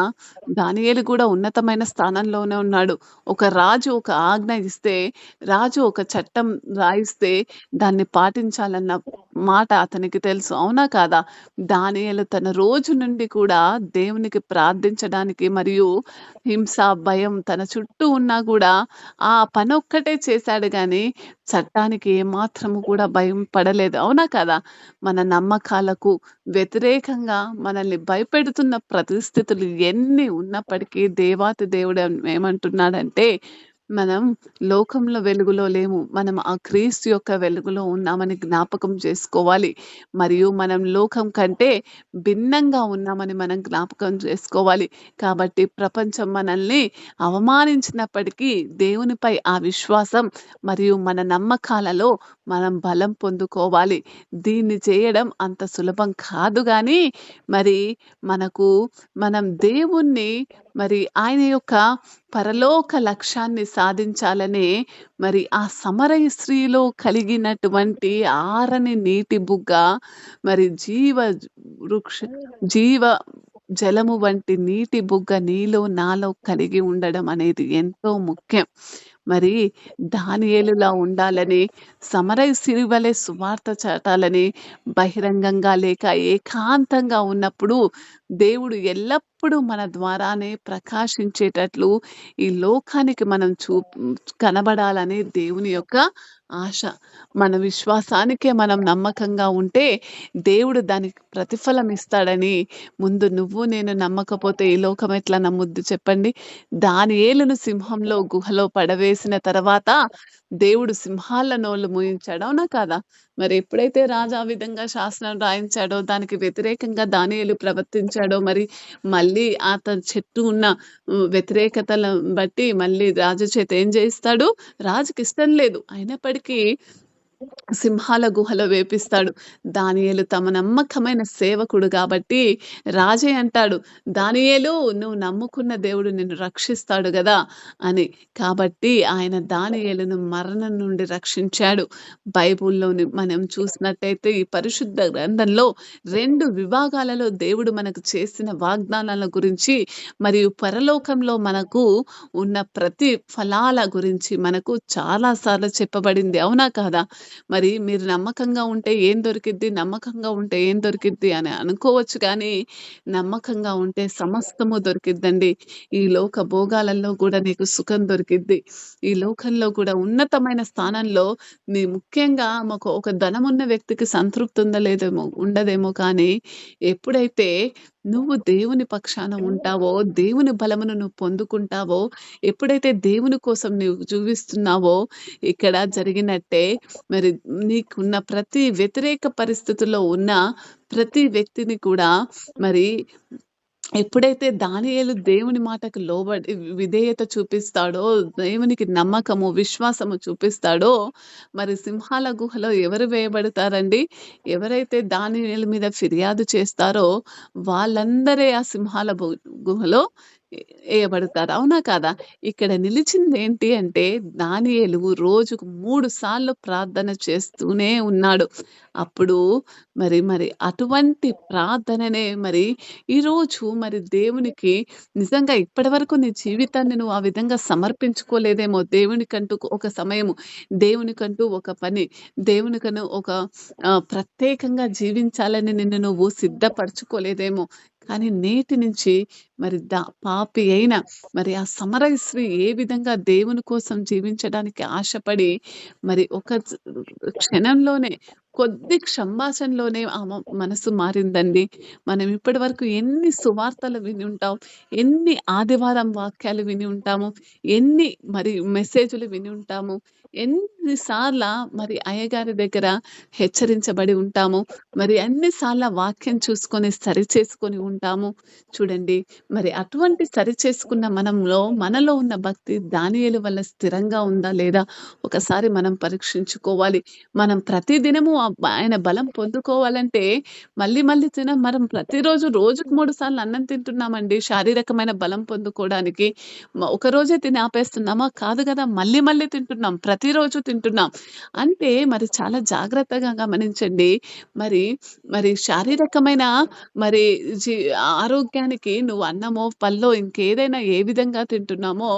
దానియేలు కూడా ఉన్నతమైన స్థానంలోనే ఉన్నాడు. ఒక రాజు ఒక ఆజ్ఞ ఇస్తే, రాజు ఒక చట్టం రాయిస్తే దాన్ని పాటించాలన్న మాట అతనికి తెలుసు. అవునా కాదా? దానియేలు తన రోజు నుండి కూడా దేవునికి ప్రార్థించడానికి మరియు హింస, భయం తన చుట్టూ ఉన్నా కూడా ఆ పనొక్కటే చేశాడు గానీ, చట్టానికి ఏమాత్రము కూడా భయం పడలేదు. అవునా కాదా? మన నమ్మకాలకు వ్యతిరేకంగా మనల్ని భయపెడుతున్న పరిస్థితులు ఎన్ని ఉన్నప్పటికీ దేవాతి దేవుడు ఏమంటున్నాడంటే, మనం లోకంలో వెలుగులో లేము. మనం ఆ క్రీస్తు యొక్క వెలుగులో ఉన్నామని జ్ఞాపకం చేసుకోవాలి. మరియు మనం లోకం కంటే భిన్నంగా ఉన్నామని మనం జ్ఞాపకం చేసుకోవాలి. కాబట్టి ప్రపంచం మనల్ని అవమానించినప్పటికీ దేవునిపై ఆ విశ్వాసం మరియు మన నమ్మకాలలో మనం బలం పొందుకోవాలి. దీన్ని చేయడం అంత సులభం కాదు గానీ, మరి మనకు మనం దేవుణ్ణి మరి ఆయన యొక్క పరలోక లక్ష్యాన్ని సాధించాలనే మరి ఆ సమరయ స్త్రీలో కలిగినటువంటి ఆరని నీటి బుగ్గ మరి వృక్ష జీవ జలము వంటి నీటి బుగ్గ నీలో నాలో కలిగి ఉండడం అనేది ఎంతో ముఖ్యం. మరి దానియేలులా ఉండాలని, సమరయ స్త్రీ వలె సువార్త చాటాలని, బహిరంగంగా లేక ఏకాంతంగా ఉన్నప్పుడు దేవుడు ఎల్లప్పుడూ మన ద్వారానే ప్రకాశించేటట్లు ఈ లోకానికి మనం కనబడాలని దేవుని యొక్క ఆశ. మన విశ్వాసానికే మనం నమ్మకంగా ఉంటే దేవుడు దానికి ప్రతిఫలం ఇస్తాడని ముందు నువ్వు నేను నమ్మకపోతే ఈ లోకం ఎట్లా నమ్ముద్ది చెప్పండి? దానియేలును సింహంలో గుహలో పడవేసిన తర్వాత దేవుడు సింహాల నోళ్ళు మూయించాడు. అవునా కాదా? మరి ఎప్పుడైతే రాజు ఆ విధంగా శాసనం రాయించాడో, దానికి వ్యతిరేకంగా దానియేలు ప్రవర్తించాడో, మరి మళ్ళీ అతని చుట్టూ ఉన్న వ్యతిరేకతలను బట్టి మళ్ళీ రాజు చేత ఏం చేయిస్తాడు? రాజుకిష్టం లేదు. అయినప్పటికీ సింహాల గుహలో వేపిస్తాడు. దానియేలు తమ నమ్మకమైన సేవకుడు గాబట్టి రాజే అంటాడు, "దానియేలు నువ్వు నమ్ముకున్న దేవుడు నిన్ను రక్షిస్తాడు గదా!" అని. కాబట్టి ఆయన దానియేలును మరణం నుండి రక్షించాడు. బైబిల్‌లోని మనం చూసినట్టయితే ఈ పరిశుద్ధ గ్రంథంలో 2 విభాగాలలో దేవుడు మనకు చేసిన వాగ్దానాల గురించి మరియు పరలోకంలో మనకు ఉన్న ప్రతి ఫలాల గురించి మనకు చాలా సార్లు చెప్పబడింది. అవునా కాదా? మరి మీరు నమ్మకంగా ఉంటే ఏం దొరికిద్ది? నమ్మకంగా ఉంటే ఏం దొరికిద్ది అని అనుకోవచ్చు గానీ, నమ్మకంగా ఉంటే సమస్తము దొరికిద్దండి. ఈ లోక భోగాలలో గూడా నీకు సుఖం దొరికిద్ది. ఈ లోకంలో కూడా ఉన్నతమైన స్థానంలో ముఖ్యంగా ఒక ధనమున్న వ్యక్తికి సంతృప్తి ఉందో లేదేమో ఉండదేమో కానీ, ఎప్పుడైతే నువ్వు దేవుని పక్షాన ఉంటావో, దేవుని బలమును నువ్వు పొందుకుంటావో, ఎప్పుడైతే దేవుని కోసం నువ్వు జీవిస్తున్నావో, ఇక్కడ జరిగినట్టే మరి నీకున్న ప్రతి వ్యతిరేక పరిస్థితుల్లో ఉన్న ప్రతి వ్యక్తిని కూడా మరి ఎప్పుడైతే దానియేలు దేవుని మాటకు లోబడి విధేయత చూపిస్తాడో, దేవునికి నమ్మకము, విశ్వాసము చూపిస్తాడో, మరి సింహాల గుహలో ఎవరు వేయబడతారండి? ఎవరైతే దానియేలు మీద ఫిర్యాదు చేస్తారో వాళ్ళందరే ఆ సింహాల గుహలో ఏయబడతారు. అవునా కాదా? ఇక్కడ నిలిచిందేంటి అంటే దానియేలు రోజుకు 3 సార్లు ప్రార్థన చేస్తూనే ఉన్నాడు. అప్పుడు మరి అటువంటి ప్రార్థననే మరి ఈరోజు మరి దేవునికి నిజంగా ఇప్పటివరకు నీ జీవితాన్ని నువ్వు ఆ విధంగా సమర్పించుకోలేదేమో. దేవునికంటూ ఒక సమయము, దేవునికంటూ ఒక పని, దేవునికను ఒక ప్రత్యేకంగా జీవించాలని నిన్ను నువ్వు సిద్ధపరచుకోలేదేమో. కానీ నేటి నుంచి మరి పాపి అయిన మరి ఆ సమరయ స్త్రీ ఏ విధంగా దేవుని కోసం జీవించడానికి ఆశపడి మరి ఒక క్షణంలోనే కొద్ది సంభాషణలోనే ఆమె మనసు మారిందండి. మనం ఇప్పటివరకు ఎన్ని సువార్తలు విని ఉంటాం, ఎన్ని ఆదివారం వాక్యాలు విని ఉంటాము, ఎన్ని మరి మెసేజ్‌లు విని ఉంటాము, ఎన్ని సార్ల మరి అయ్యగారి దగ్గర హెచ్చరించబడి ఉంటాము. మరి అన్ని సార్ల వాక్యం చూసుకొని సరిచేసుకొని ఉంటాము. చూడండి మరి అటువంటి సరిచేసుకున్న మనలో ఉన్న భక్తి దానియేలు వల్ల స్థిరంగా ఉందా లేదా? ఒకసారి మనం పరీక్షించుకోవాలి. మనం ప్రతిదినము ఆయన బలం పొందుకోవాలంటే మళ్ళీ మళ్ళీ మనం ప్రతిరోజు రోజుకు 3 సార్లు అన్నం తింటున్నామండి శారీరకమైన బలం పొందుకోవడానికి. ఒక రోజే తిని ఆపేస్తున్నామా? కాదు గదా! మళ్ళీ మళ్ళీ తింటున్నాం. ప్రతిరోజు తింటున్నాం. అంటే మరి చాలా జాగ్రత్తగా గమనించండి. మరి, మరి శారీరకమైన మరి జీ ఆరోగ్యానికి నువ్వు అన్నమో, పల్లో ఇంకేదైనా ఏ విధంగా తింటున్నామో,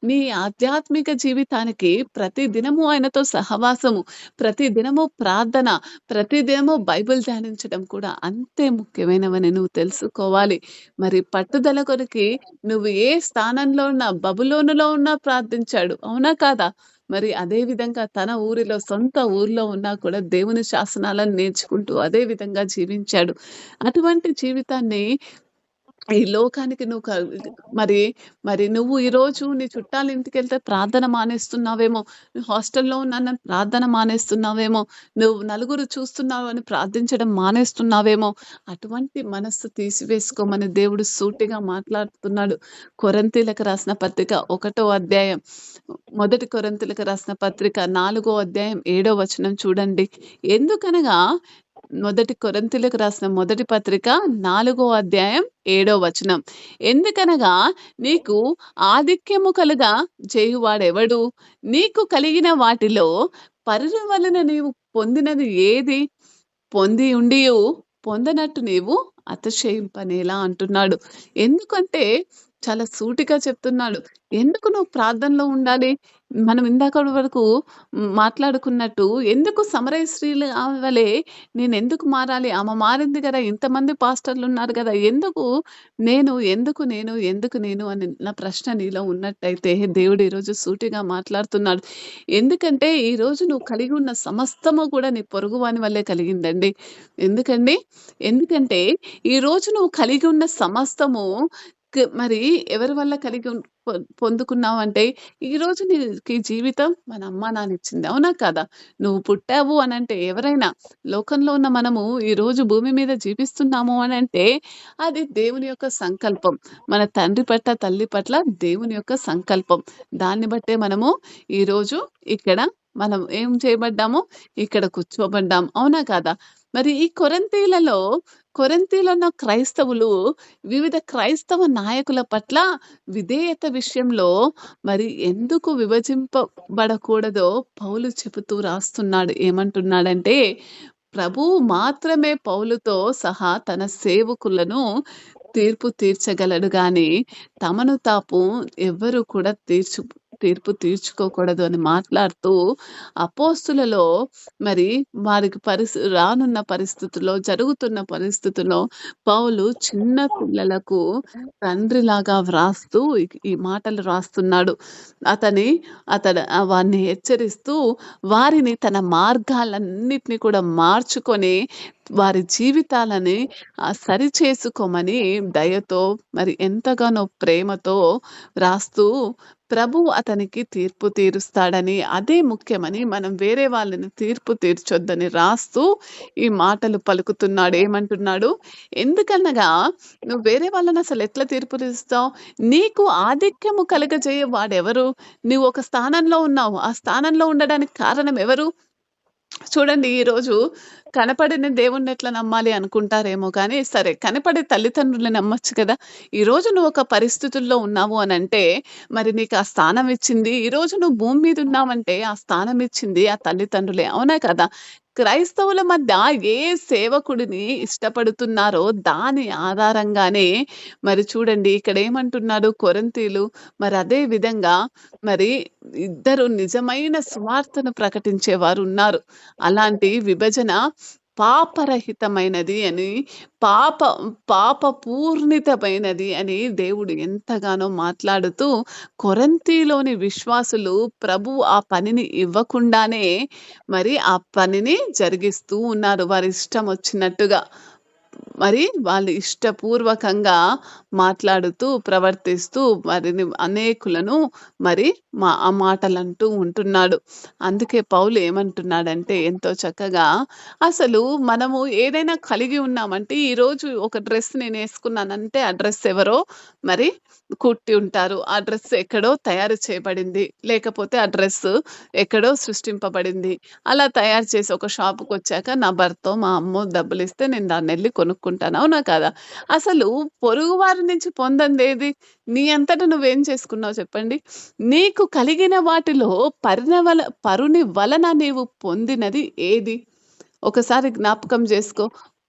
నీ ఆధ్యాత్మిక జీవితానికి ప్రతి దినము ఆయనతో సహవాసము, ప్రతి దినము ప్రార్థన, ప్రతి దినము బైబిల్ ధ్యానించడం కూడా అంతే ముఖ్యమైనవని నువ్వు తెలుసుకోవాలి. మరి పట్టుదల కొరకి నువ్వు ఏ స్థానంలో ఉన్నా బబులోనులో ఉన్నా ప్రార్థించాడు. అవునా కాదా? మరి అదే విధంగా తన ఊరిలో సొంత ఊర్లో ఉన్నా కూడా దేవుని శాసనాలను నేర్చుకుంటూ అదే విధంగా జీవించాడు. అటువంటి జీవితాన్ని ఈ లోకానికి నువ్వు మరి, మరి నువ్వు ఈరోజు నీ చుట్టాల ఇంటికెళ్తే ప్రార్థన మానేస్తున్నావేమో, హాస్టల్‌లో ఉన్నానని ప్రార్థన మానేస్తున్నావేమో, నువ్వు నలుగురు చూస్తున్నావు అని ప్రార్థించడం మానేస్తున్నావేమో, అటువంటి మనస్సు తీసివేసుకోమని దేవుడు సూటిగా మాట్లాడుతున్నాడు. కొరింథీయులకు రాసిన పత్రిక 1 అధ్యాయం, మొదటి కొరింథీయులకు రాసిన పత్రిక 4 అధ్యాయం 7 వచనం చూడండి. ఎందుకనగా మొదటి కొరింథీయులకు రాసిన మొదటి పత్రిక 4 అధ్యాయం 7 వచనం. ఎందుకనగా నీకు ఆధిక్యము కలుగా చేయువాడెవడు? నీకు కలిగిన వాటిలో పరుల వలన నీవు పొందినది ఏది? పొంది ఉండియు పొందనట్టు నీవు అతిశయింపనేలా అంటున్నాడు. ఎందుకంటే చాలా సూటిగా చెప్తున్నాడు. ఎందుకు నువ్వు ప్రార్థనలో ఉండాలి? మనం ఇందాకటి వరకు మాట్లాడుకున్నట్టు ఎందుకు సమరయ స్త్రీలు ఆమె వలె నేనెందుకు మారాలి? ఆమె మారింది గదా! ఇంతమంది పాస్టర్‌లున్నారు గదా! ఎందుకు నేను, ఎందుకు నేను, ఎందుకు నేను అని నా ప్రశ్న నీలో ఉన్నట్టయితే దేవుడు ఈరోజు సూటిగా మాట్లాడుతున్నాడు. ఎందుకంటే ఈరోజు నువ్వు కలిగి ఉన్న సమస్తము కూడా నీ పొరుగువాని వల్లే కలిగిందండి. ఎందుకండి? ఎందుకంటే ఈరోజు నువ్వు కలిగి ఉన్న సమస్తము మరి ఎవరి వల్ల కలిగి పొందుకున్నావంటే, ఈరోజు నీకి జీవితం మన అమ్మా నాన్న ఇచ్చింది. అవునా కాదా? నువ్వు పుట్టావు అనంటే ఎవరైనా లోకంలో ఉన్న మనము ఈరోజు భూమి మీద జీవిస్తున్నాము అనంటే, అది దేవుని యొక్క సంకల్పం. మన తండ్రి పట్ల, తల్లి పట్ల దేవుని యొక్క సంకల్పం. దాన్ని బట్టే మనము ఈరోజు ఇక్కడ మనం ఏం చేయబడ్డాము? ఇక్కడ కూర్చోబడ్డాం. అవునా కాదా? మరి ఈ కొరింథీలో ఉన్న క్రైస్తవులు వివిధ క్రైస్తవ నాయకుల పట్ల విధేయత విషయంలో మరి ఎందుకు విభజింపబడకూడదో పౌలు చెబుతూ రాస్తున్నాడు. ఏమంటున్నాడంటే, ప్రభువు మాత్రమే పౌలుతో సహా తన సేవకులను తీర్పు తీర్చగలడు గాని, తమను తాము ఎవ్వరు కూడా తీర్పు తీర్చుకోకూడదు అని మాట్లాడుతూ, అపోస్తులలో మరి వారికి రానున్న పరిస్థితుల్లో, జరుగుతున్న పరిస్థితుల్లో పౌలు చిన్న పిల్లలకు తండ్రిలాగా వ్రాస్తూ ఈ మాటలు రాస్తున్నాడు. అతడు వారిని హెచ్చరిస్తూ, వారిని తన మార్గాలన్నిటిని కూడా మార్చుకొని, వారి జీవితాలని సరిచేసుకోమని దయతో మరి ఎంతగానో ప్రేమతో రాస్తూ, ప్రభువు అతనికి తీర్పు తీరుస్తాడని, అదే ముఖ్యమని, మనం వేరే వాళ్ళని తీర్పు తీర్చొద్దని రాస్తూ ఈ మాటలు పలుకుతున్నాడు. ఏమంటున్నాడు? ఎందుకనగా నువ్వు వేరే వాళ్ళని అసలు ఎట్లా తీర్పు తీరుస్తావు? నీకు ఆధిక్యము కలుగజేయ వాడెవరు? నువ్వు ఒక స్థానంలో ఉన్నావు. ఆ స్థానంలో ఉండడానికి కారణం ఎవరు? చూడండి ఈరోజు కనపడిన దేవుణ్ణి ఎట్లా నమ్మాలి అనుకుంటారేమో కానీ, సరే కనపడే తల్లిదండ్రులని నమ్మొచ్చు కదా! ఈరోజు నువ్వు ఒక పరిస్థితుల్లో ఉన్నావు అనంటే, మరి నీకు ఆ స్థానం ఇచ్చింది, ఈరోజు నువ్వు భూమి మీద ఉన్నావంటే ఆ స్థానం ఇచ్చింది ఆ తల్లిదండ్రులే. అవునా కదా? క్రైస్తవుల మధ్య ఏ సేవకుడిని ఇష్టపడుతున్నారో దాని ఆధారంగానే మరి చూడండి ఇక్కడ ఏమంటున్నాడు కొరింథీయులు, మరి అదే విధంగా మరి ఇద్దరు నిజమైన సువార్తను ప్రకటించేవారు ఉన్నారు. అలాంటి విభజన పాపరహితమైనది అని, పాప పాపపూర్ణితమైనది అని దేవుడు ఎంతగానో మాట్లాడుతూ, కొరింథీలోని విశ్వాసులు ప్రభువు ఆ పనిని ఇవ్వకుండానే మరి ఆ పనిని జరిగిస్తూ ఉన్నారు వారి ఇష్టం వచ్చినట్టుగా. మరి వాళ్ళు ఇష్టపూర్వకంగా మాట్లాడుతూ, ప్రవర్తిస్తూ మరి అనేకులను మరి ఆ మాటలంటూ ఉంటున్నాడు. అందుకే పౌలు ఏమంటున్నాడంటే ఎంతో చక్కగా అసలు మనము ఏదైనా కలిగి ఉన్నామంటే ఈరోజు ఒక డ్రెస్ నేనేసుకున్నానంటే ఆ డ్రెస్ ఎవరో మరి కుట్టి ఉంటారు. ఆ డ్రెస్ ఎక్కడో తయారు చేయబడింది. లేకపోతే ఆ డ్రెస్ ఎక్కడో సృష్టింపబడింది. అలా తయారు చేసి ఒక షాపుకొచ్చాక నా భర్తో, మా అమ్మో డబ్బులిస్తే నేను దాన్నెళ్లి కొనుక్కుంటాను. అవునా కాదా? అసలు పొరుగువారి నుంచి పొందందేది? నీ అంతట నువ్వేం చేసుకున్నావు చెప్పండి? నీకు కలిగిన వాటిలో పరుని వలన నీవు పొందినది ఏది? ఒకసారి జ్ఞాపకం జేసుకో.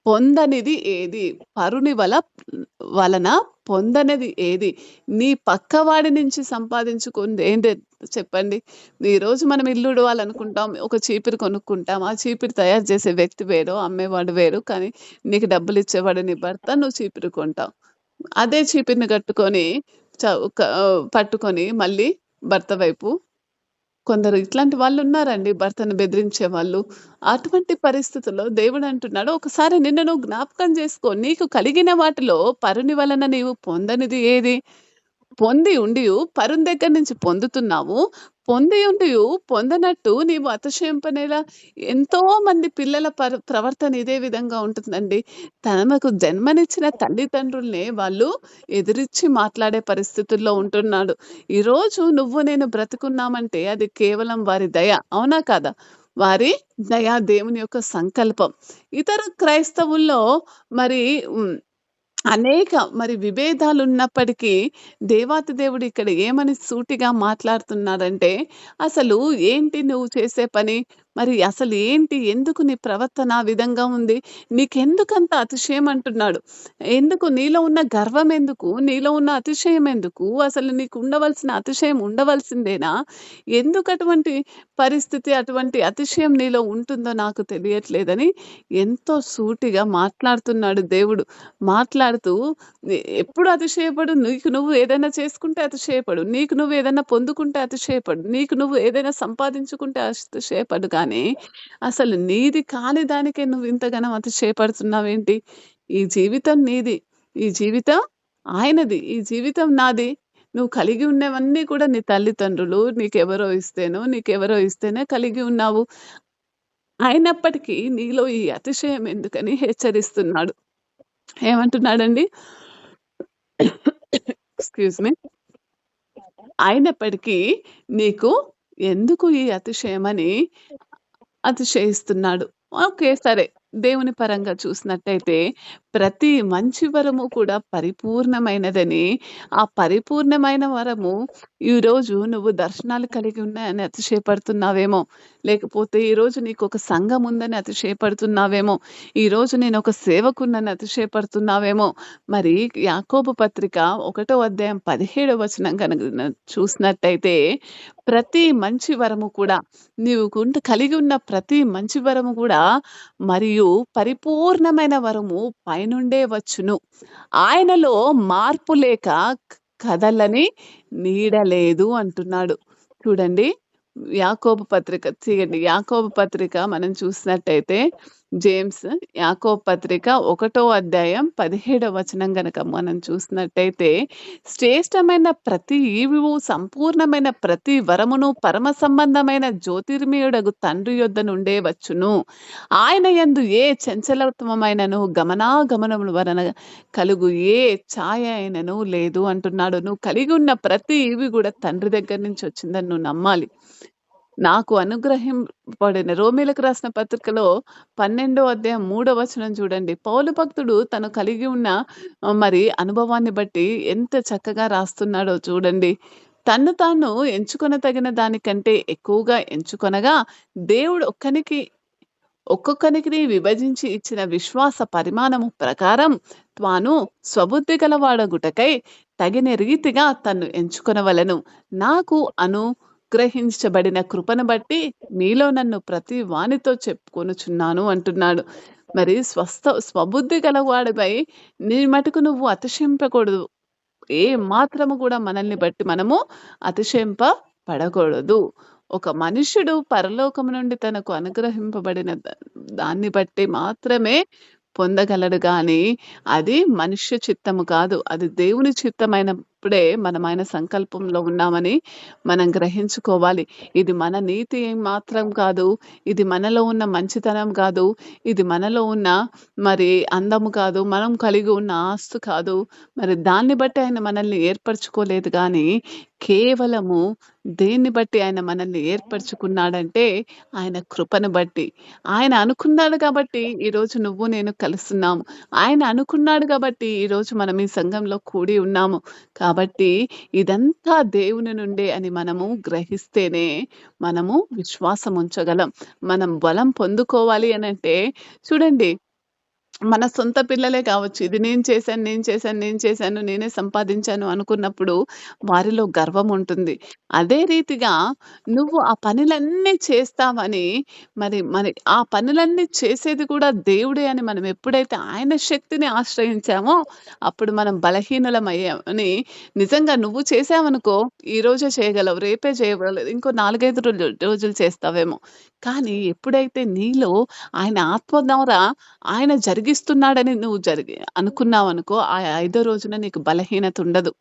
పొందనిది ఏది? పరుని వలన పొందనిది ఏది? నీ పక్కవాడి నుంచి సంపాదించుకుంది ఏంటి చెప్పండి? ఈరోజు మనం ఇల్లు ఉడవాలనుకుంటాం. ఒక చీపిరి కొనుక్కుంటాం. ఆ చీపిరి తయారు చేసే వ్యక్తి వేరు, అమ్మేవాడు వేరు. కానీ నీకు డబ్బులిచ్చేవాడు నీ భర్త. నువ్వు చీపిరి కొంటావు. అదే చీపిరిని కట్టుకొని పట్టుకొని మళ్ళీ భర్త వైపు కొందరు ఇట్లాంటి వాళ్ళున్నారండి. భర్తను బెదిరించే వాళ్ళు. అటువంటి పరిస్థితుల్లో దేవుడంటున్నాడు, "ఒకసారి నిన్ను నువ్వు జ్ఞాపకం చేసుకో. నీకు కలిగిన వాటిలో పరుని వలన నీవు పొందనిది ఏది?" పొంది ఉండియు పరుని దగ్గర నుంచి పొందుతున్నావు. పొంది ఉండియు పొందనట్టు నీవు అతిశయింపనేలా? ఎంతో మంది పిల్లల ప్రవర్తన ఇదే విధంగా ఉంటుందండి. తనకు జన్మనిచ్చిన తల్లిదండ్రుల్నే వాళ్ళు ఎదిరించి మాట్లాడే పరిస్థితుల్లో ఉంటున్నాడు. ఈరోజు నువ్వు నేను బ్రతికున్నామంటే అది కేవలం వారి దయ. అవునా కాదా? వారి దయ, దేవుని యొక్క సంకల్పం. ఇతర క్రైస్తవుల్లో మరి హ్మ్. అనేక మరి విభేదాలున్నప్పటికీ దేవాతి దేవుడు ఇక్కడ ఏమని సూటిగా మాట్లాడుతున్నాడంటే, అసలు ఏంటి నువ్వు చేసే పని? మరి అసలు ఏంటి? ఎందుకు నీ ప్రవర్తన ఆ విధంగా ఉంది? నీకెందుకంత అతిశయం అంటున్నాడు. ఎందుకు నీలో ఉన్న గర్వం ఎందుకు? నీలో ఉన్న అతిశయం ఎందుకు? అసలు నీకు ఉండవలసిన అతిశయం ఉండవలసిందేనా? ఎందుకు అటువంటి పరిస్థితి, అటువంటి అతిశయం నీలో ఉంటుందో నాకు తెలియట్లేదని ఎంతో సూటిగా మాట్లాడుతున్నాడు దేవుడు. మాట్లాడుతూ ఎప్పుడు అతిశయపడు. నీకు నువ్వు ఏదైనా చేసుకుంటే అతిశయపడు. నీకు నువ్వు ఏదైనా పొందుకుంటే అతిశయపడు. నీకు నువ్వు ఏదైనా సంపాదించుకుంటే అతిశయపడు కానీ, అసలు నీది కాని దానికే నువ్వు ఇంతగనం అతిశయపడుతున్నావేంటి? ఈ జీవితం నీది. ఈ జీవితం ఆయనది. ఈ జీవితం నాది. నువ్వు కలిగి ఉన్నవన్నీ కూడా నీ తల్లిదండ్రులు నీకెవరో ఇస్తేనే కలిగి ఉన్నావు. అయినప్పటికీ నీలో ఈ అతిశయం ఎందుకని హెచ్చరిస్తున్నాడు. ఏమంటున్నాడండి? Excuse me. అయినప్పటికీ నీకు ఎందుకు ఈ అతిశయమని అతిశయిస్తున్నాడు. ఓకే. సరే. దేవుని పరంగా చూసినట్టయితే ప్రతి మంచి వరము కూడా పరిపూర్ణమైనదని, ఆ పరిపూర్ణమైన వరము ఈరోజు నువ్వు దర్శనాలు కలిగి ఉన్నాయని అతిశయపడుతున్నావేమో! లేకపోతే ఈరోజు నీకొక సంఘం ఉందని అతిశయపడుతున్నావేమో! ఈరోజు నేనొక సేవకుడినని అతిశయపడుతున్నావేమో! మరి యాకోబు పత్రిక 1 అధ్యాయం 17 వచనం గనక చూసినట్టయితే ప్రతి మంచి వరము కూడా నీవు కలిగి ఉన్న ప్రతి మంచి వరము గూడా మరియు పరిపూర్ణమైన వరము పైనుండే వచ్చును. ఆయనలో మార్పు లేక కదలని నీడ లేదు అంటున్నాడు. చూడండి. యాకోబు పత్రిక మనం చూసినట్టయితే జేమ్స్ యాకోబు పత్రిక 1 అధ్యాయం 17 వచనం గనక మనం చూసినట్టయితే శ్రేష్టమైన ప్రతి ఈవువు సంపూర్ణమైన ప్రతి వరమును పరమ సంబంధమైన జ్యోతిర్మయుడగు తండ్రి యొద్ద నుండే వచ్చును. ఆయన యందు ఏ చంచలత్వమైనను గమనాగమనముల వలన కలుగు ఏ ఛాయ అయినను లేదు అంటున్నాడు. నువ్వు కలిగి ఉన్న ప్రతి ఈవి గూడా తండ్రి దగ్గర నుంచి వచ్చిందని నువ్వు నమ్మాలి. నాకు అనుగ్రహింపబడిన రోమీలకు రాసిన పత్రికలో 12 అధ్యాయం 3 వచనం చూడండి. పౌలు భక్తుడు తను కలిగి ఉన్న మరి అనుభవాన్ని బట్టి ఎంత చక్కగా రాస్తున్నాడో చూడండి. తన్ను తాను ఎంచుకొనతగిన దానికంటే ఎక్కువగా ఎంచుకొనగా దేవుడు ఒక్కొక్కనికి విభజించి ఇచ్చిన విశ్వాస పరిమాణము ప్రకారం తాను స్వబుద్ధి గలవాడగుటకై తగిన రీతిగా తన్ను ఎంచుకొనవలెను. నాకు అనుగ్రహించబడిన కృపను బట్టి మీలో నన్ను ప్రతి వానితో చెప్పుకొనుచున్నాను అంటున్నాడు. మరి స్వబుద్ధి గలవాడిపై నీ మటుకు నువ్వు అతిశయింపకూడదు. ఏ మాత్రము కూడా మనల్ని బట్టి మనము అతిశయింప పడకూడదు. ఒక మనుష్యుడు పరలోకము నుండి తనకు అనుగ్రహింపబడిన దాన్ని బట్టి మాత్రమే పొందగలడు గానీ, అది మనుష్య చిత్తము కాదు. అది దేవుని చిత్తమైనప్పుడే మనం ఆయన సంకల్పంలో ఉన్నామని మనం గ్రహించుకోవాలి. ఇది మన నీతి మాత్రం కాదు. ఇది మనలో ఉన్న మంచితనం కాదు. ఇది మనలో ఉన్న మరి అందము కాదు. మనం కలిగి ఉన్న ఆస్తు కాదు. మరి దాన్ని బట్టి ఆయన మనల్ని ఏర్పరచుకోలేదు గానీ, కేవలము దేన్ని బట్టి ఆయన మనల్ని ఏర్పరచుకున్నాడంటే, ఆయన కృపను బట్టి. ఆయన అనుకున్నాడు కాబట్టి ఈరోజు నువ్వు నేను కలుస్తున్నాము. ఆయన అనుకున్నాడు కాబట్టి ఈరోజు మనం ఈ సంఘంలో కూడి ఉన్నాము. కాబట్టి ఇదంతా దేవుని నుండే అని మనము గ్రహిస్తేనే మనము విశ్వాసం ఉంచగలం. మనం బలం పొందుకోవాలి అనంటే చూడండి మన సొంత పిల్లలే కావచ్చు. ఇది నేను చేశాను, నేను చేశాను, నేను చేశాను, నేనే సంపాదించాను అనుకున్నప్పుడు వారిలో గర్వం ఉంటుంది. అదే రీతిగా నువ్వు ఆ పనులన్నీ చేస్తావని మరి ఆ పనులన్నీ చేసేది కూడా దేవుడే అని మనం ఎప్పుడైతే ఆయన శక్తిని ఆశ్రయించామో అప్పుడు మనం బలహీనులమయ్యామని నిజంగా నువ్వు చేశావనుకో ఈ రోజే చేయగలవు. రేపే చేయగలవు. ఇంకో 4, 5 రోజులు చేస్తావేమో. కానీ ఎప్పుడైతే నీలో ఆయన ఆత్మ ద్వారా ఆయన జరిగిస్తున్నాడని నువ్వు అనుకున్నావనుకో, ఆ ఐదో రోజున నీకు బలహీనత ఉండదు.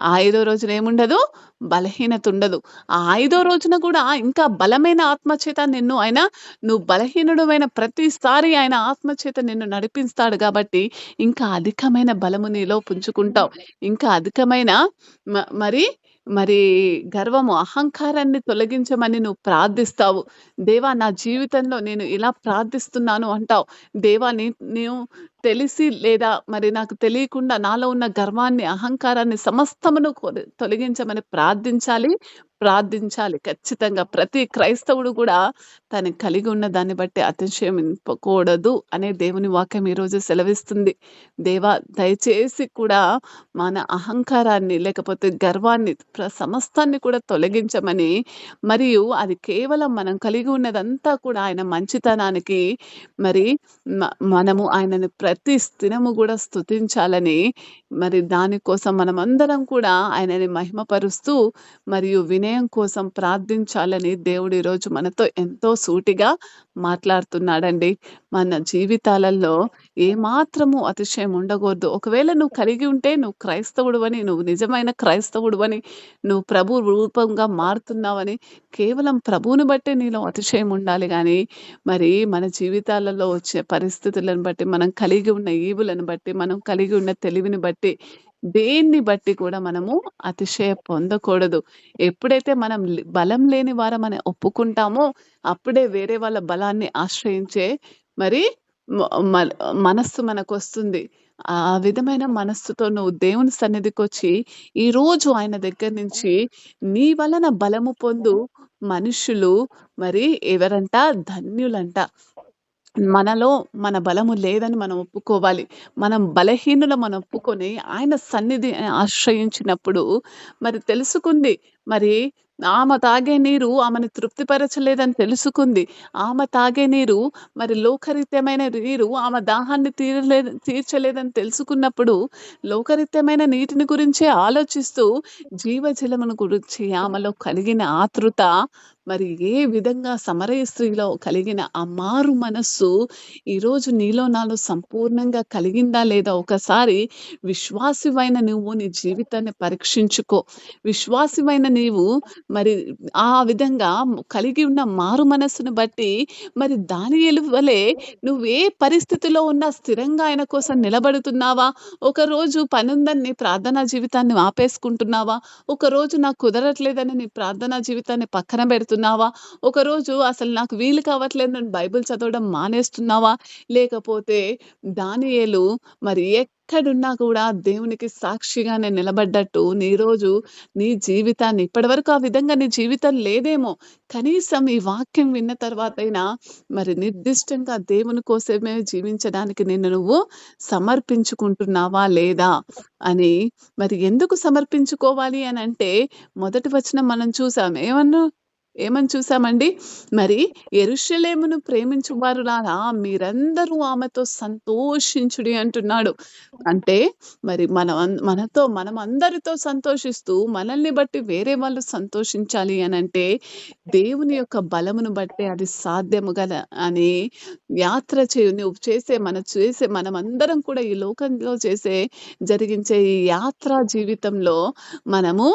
ఆ ఐదో రోజున ఏముండదు? బలహీనత ఉండదు. ఆ ఐదో రోజున కూడా ఇంకా బలమైన ఆత్మచేత నిన్ను ఆయన నువ్వు బలహీనుడమైన ప్రతిసారి ఆయన ఆత్మచేత నిన్ను నడిపిస్తాడు గాబట్టి, ఇంకా అధికమైన బలము నీలో పుంజుకుంటావు. ఇంకా అధికమైన మ మరి మరి గర్వము, అహంకారాన్ని తొలగించమని నువ్వు ప్రార్థిస్తావు. దేవా నా జీవితంలో నేను ఇలా ప్రార్థిస్తున్నాను అంటావు. దేవా నీవు తెలిసి లేదా మరి నాకు తెలియకుండా నాలో ఉన్న గర్వాన్ని, అహంకారాన్ని సమస్తమును తొలగించమని ప్రార్థించాలి. ప్రార్థించాలి. ఖచ్చితంగా ప్రతి క్రైస్తవుడు కూడా తను కలిగి ఉన్న దాన్ని బట్టి అతిశయింపకూడదు అనే దేవుని వాక్యం ఈరోజు సెలవిస్తుంది. దేవా దయచేసి కూడా మన అహంకారాన్ని లేకపోతే గర్వాన్ని సమస్తాన్ని కూడా తొలగించమని మరియు అది కేవలం మనం కలిగి ఉన్నదంతా కూడా ఆయన మంచితనానికి మరి మనము ఆయనని ప్రతి దినము కూడా స్తుతించాలని మరి దానికోసం మనమందరం కూడా ఆయనని మహిమపరుస్తూ మరియు వినయం కోసం ప్రార్థించాలని దేవుడు ఈరోజు మనతో ఎంతో సూటిగా మాట్లాడుతున్నాడండి. మన జీవితాలలో ఏమాత్రము అతిశయం ఉండకూడదు. ఒకవేళ నువ్వు కలిగి ఉంటే నువ్వు క్రైస్తవుడివని, నువ్వు నిజమైన క్రైస్తవుడివని, నువ్వు ప్రభు రూపంగా మారుతున్నావని కేవలం ప్రభువుని బట్టే నీలో అతిశయం ఉండాలి గానీ, మరి మన జీవితాలలో వచ్చే పరిస్థితులను బట్టి, మనం కలిగి ఉన్న ఈవులను బట్టి, మనం కలిగి ఉన్న తెలివిని బట్టి, దేన్ని బట్టి కూడా మనము అతిశయ పొందకూడదు. ఎప్పుడైతే మనం బలం లేని వారమని ఒప్పుకుంటామో, అప్పుడే వేరే వాళ్ళ బలాన్ని ఆశ్రయించే మరి మ మల్ మనస్సు మనకొస్తుంది. ఆ విధమైన మనస్సుతో నువ్వు దేవుని సన్నిధికొచ్చి, ఈరోజు ఆయన దగ్గర నుంచి నీ వలన బలము పొందు మనుషులు మరి ఎవరంట? ధన్యులంట. మనలో మన బలము లేదని మనం ఒప్పుకోవాలి. మనం బలహీనులమని ఒప్పుకొని ఆయన సన్నిధి ఆశ్రయించినప్పుడు మరి తెలుసుకుంది. మరి ఆమె తాగే నీరు ఆమెను తృప్తిపరచలేదని తెలుసుకుంది. ఆమె తాగే నీరు మరి లోకరీత్యమైన నీరు ఆమె దాహాన్ని తీర్చలేదని తెలుసుకున్నప్పుడు లోకరీత్యమైన నీటిని గురించే ఆలోచిస్తూ జీవజలమును గురించి ఆమెలో కలిగిన ఆతృత మరి ఏ విధంగా సమరయ స్త్రీలో కలిగిన ఆ మారు మనస్సు ఈరోజు నీలో నాలో సంపూర్ణంగా కలిగిందా లేదా ఒకసారి విశ్వాసివైన నువ్వు నీ జీవితాన్ని పరీక్షించుకో. విశ్వాసివైన నీవు మరి ఆ విధంగా కలిగి ఉన్న మారు మనస్సును బట్టి మరి దానియేలు వలె నువ్వు ఏ పరిస్థితిలో ఉన్నా స్థిరంగా ఆయన కోసం నిలబడుతున్నావా? ఒకరోజు పనుందని నీ ప్రార్థనా జీవితాన్ని ఆపేసుకుంటున్నావా? ఒకరోజు నాకు కుదరట్లేదని నీ ప్రార్థనా జీవితాన్ని పక్కన పెడుతున్నావా? ఒకరోజు అసలు నాకు వీలు కావట్లేదని బైబిల్ చదవడం మానేస్తున్నావా? లేకపోతే దానియేలు మరి ఎక్కడున్నా కూడా దేవునికి సాక్షిగానే నిలబడ్డట్టు నీ జీవితాన్ని ఇప్పటివరకు ఆ విధంగా నీ జీవితం లేదేమో. కనీసం ఈ వాక్యం విన్న తర్వాతైనా మరి నిర్దిష్టంగా దేవుని కోసమే జీవించడానికి నిన్ను నువ్వు సమర్పించుకుంటున్నావా లేదా అని మరి ఎందుకు సమర్పించుకోవాలి అనంటే మొదటి వచనం మనం చూసాం. ఏమని చూసామండి? మరి యెరూషలేమును ప్రేమించువారులారా మీరందరూ ఆమెతో సంతోషించుడి అంటున్నాడు. అంటే మరి మనం అందరితో సంతోషిస్తూ మనల్ని బట్టి వేరే వాళ్ళు సంతోషించాలి అనంటే దేవుని యొక్క బలమును బట్టే అది సాధ్యము గల అని నువ్వు చేసే మనమందరం కూడా ఈ లోకంలో జరిగించే ఈ యాత్రా జీవితంలో మనము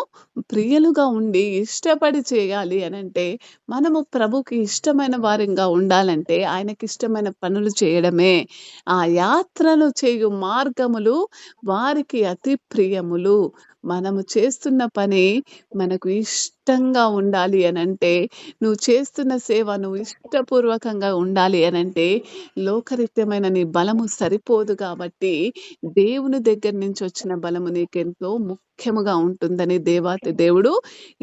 ప్రియులుగా ఉండి ఇష్టపడి చేయాలి అనంటే మనము ప్రభుకి ఇష్టమైన వారిగా ఉండాలంటే ఆయనకిష్టమైన పనులు చేయడమే. ఆ యాత్రలు చేయు మార్గములు వారికి అతి ప్రియములు. మనము చేస్తున్న పని మనకు ఇష్టంగా ఉండాలి అనంటే, నువ్వు చేస్తున్న సేవ నువ్వు ఇష్టపూర్వకంగా ఉండాలి అనంటే, లోకరీత్యమైన నీ బలము సరిపోదు కాబట్టి, దేవుని దగ్గర నుంచి వచ్చిన బలము నీకెంతో ముఖ్యముగా ఉంటుందని దేవాతి దేవుడు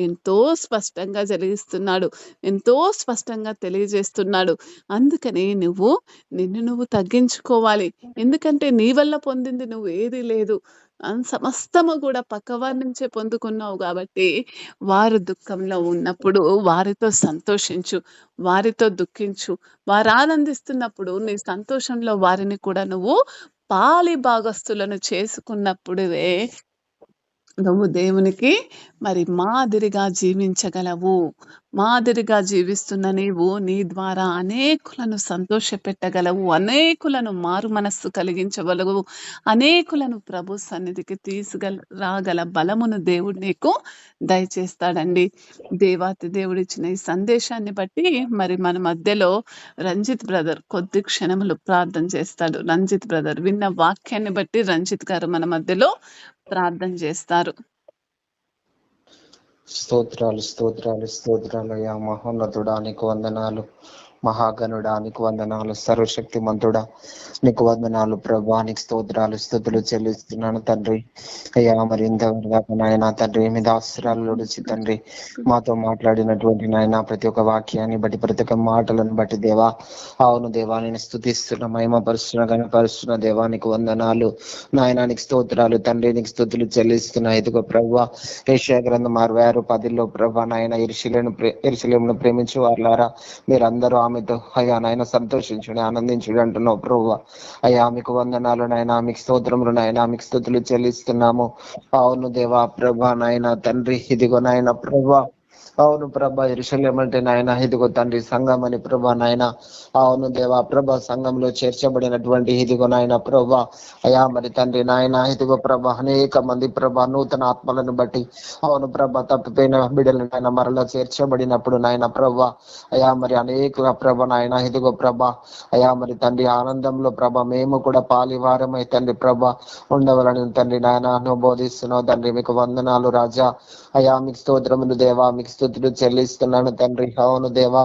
ఎంతో స్పష్టంగా జరిగిస్తున్నాడు. ఎంతో స్పష్టంగా తెలియజేస్తున్నాడు. అందుకని నిన్ను నువ్వు తగ్గించుకోవాలి. ఎందుకంటే నీ వల్ల పొందింది నువ్వు ఏదీ లేదు. సమస్తము కూడా పక్కవారి నుంచే పొందుకున్నావు కాబట్టి, వారు దుఃఖంలో ఉన్నప్పుడు వారితో సంతోషించు, వారితో దుఃఖించు. వారు ఆనందిస్తున్నప్పుడు నీ సంతోషంలో వారిని కూడా నువ్వు పాలి భాగస్తులను చేసుకున్నప్పుడే నువ్వు దేవునికి మరి మాదిరిగా జీవించగలవు. మాదిరిగా జీవిస్తున్న నీవు నీ ద్వారా అనేకులను సంతోషపెట్టగలవు. అనేకులను మారు మనస్సు కలిగించగలవు. అనేకులను ప్రభు సన్నిధికి రాగల బలమును దేవుడు నీకు దయచేస్తాడండి. దేవాతి దేవుడిచ్చిన ఈ సందేశాన్ని బట్టి మరి మన మధ్యలో రంజిత్ బ్రదర్ కొద్ది క్షణములు ప్రార్థన చేస్తాడు. రంజిత్ బ్రదర్ విన్న వాక్యాన్ని బట్టి రంజిత్ గారు మన మధ్యలో ప్రార్థన చేస్తారు. స్తోత్రాలు స్తోత్రాలు స్తోత్రాలు అయ్యా మహోన్నతుడా, నీకు వందనాలు. మహాగణుడా నీకు వందనాలు. సర్వశక్తి మంతుడా నీకు వందనాలు ప్రభా. నీకు స్తోత్రాలు స్తుతులు చెల్లిస్తున్నాను తండ్రి. అయ్యా మరి ఇంతవరకు నాయన తండ్రి మీ దాసరాలు తండ్రి మాతో మాట్లాడినటువంటి నాయన ప్రతి ఒక్క వాక్యాన్ని బట్టి ప్రతి ఒక్క మాటలను బట్టి దేవా, అవును దేవా నేను స్తుతిస్తున్న మహిమపరుస్తున్న గణపరుస్తున్న దేవా నీకు వందనాలు నాయన. నీకు స్తోత్రాలు తండ్రి. నీకు స్తుతులు చెల్లిస్తున్నా. ఇదిగో ప్రభా యెషయా గ్రంథం 66:10 ప్రభా నాయన యెరూషలేమును ప్రేమించు వారులారా మీరందరూ ఆమెతో అయ్యా నాయన సంతోషించుడి ఆనందించుడి అంటున్నావు ప్రభా. అయ్యా మీకు వందనాలు నాయన. మీకు స్తోత్రములు నాయన. మీకు స్తుతులు చెల్లిస్తున్నాము. అవును దేవా ప్రభా నాయన తండ్రి. ఇదిగో నాయన ప్రభా, అవును ప్రభా యెరూషలేము అంటే నాయన ఇదిగో తండ్రి సంఘం అని ప్రభా నాయన. అవును దేవా ప్రభా సంఘంలో చేర్చబడినటువంటి ఇదిగో నాయన ప్రభా అయా మరి తండ్రి నాయన ఇదిగో ప్రభా అనేక మంది ప్రభా నూతన ఆత్మలను బట్టి అవును ప్రభా తప్పిపోయిన బిడ్డలు నాయన మరలా చేర్చబడినప్పుడు నాయన ప్రభా అయా మరి అనేక ప్రభ నాయన ఇదిగో ప్రభా అయా మరి తండ్రి ఆనందంలో ప్రభ మేము కూడా పాలివారమై తండ్రి ప్రభ ఉండవాలని తండ్రి నాయన నువ్వు బోధిస్తున్నావు తండ్రి. మీకు వందనాలు రాజా. అయా మీకు స్తోత్రములు దేవా. మీకు స్తుతులు చెల్లిస్తున్నాను తండ్రి. అవును దేవా,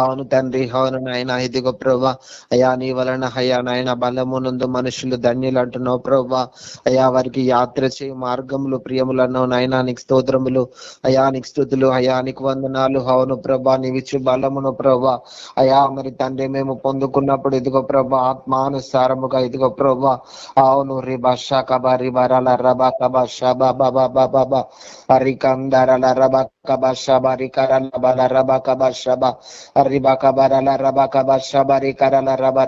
అవును తండ్రి. అవును నాయన ఇదిగో ప్రభా అయా నీ వలన అయ్యా నాయన బలమునందు మనుషులు ధన్యులు అంటున్నావు ప్రభా. అయా వారికి యాత్ర చేయ మార్గములు ప్రియములను నాయన నీకు స్తోత్రములు అయా. నీకు స్తుతులు అయా. నీకు వందనాలు. అవును ప్రభా నీవిచ్చు బలమును ప్రభా అయా మరి తండ్రి మేము పొందుకున్నప్పుడు ఇదిగో ప్రభా ఆత్మానుసారముగా ఇదిగో ప్రభా అవును రిబా షాకబా రిబరాల రబా కబా షబా బాబా బాబా హరికందరల రబా కబా షబా రికరల బల రబా కబా షబా Arriba cabara la raba cabasha bari cara la raba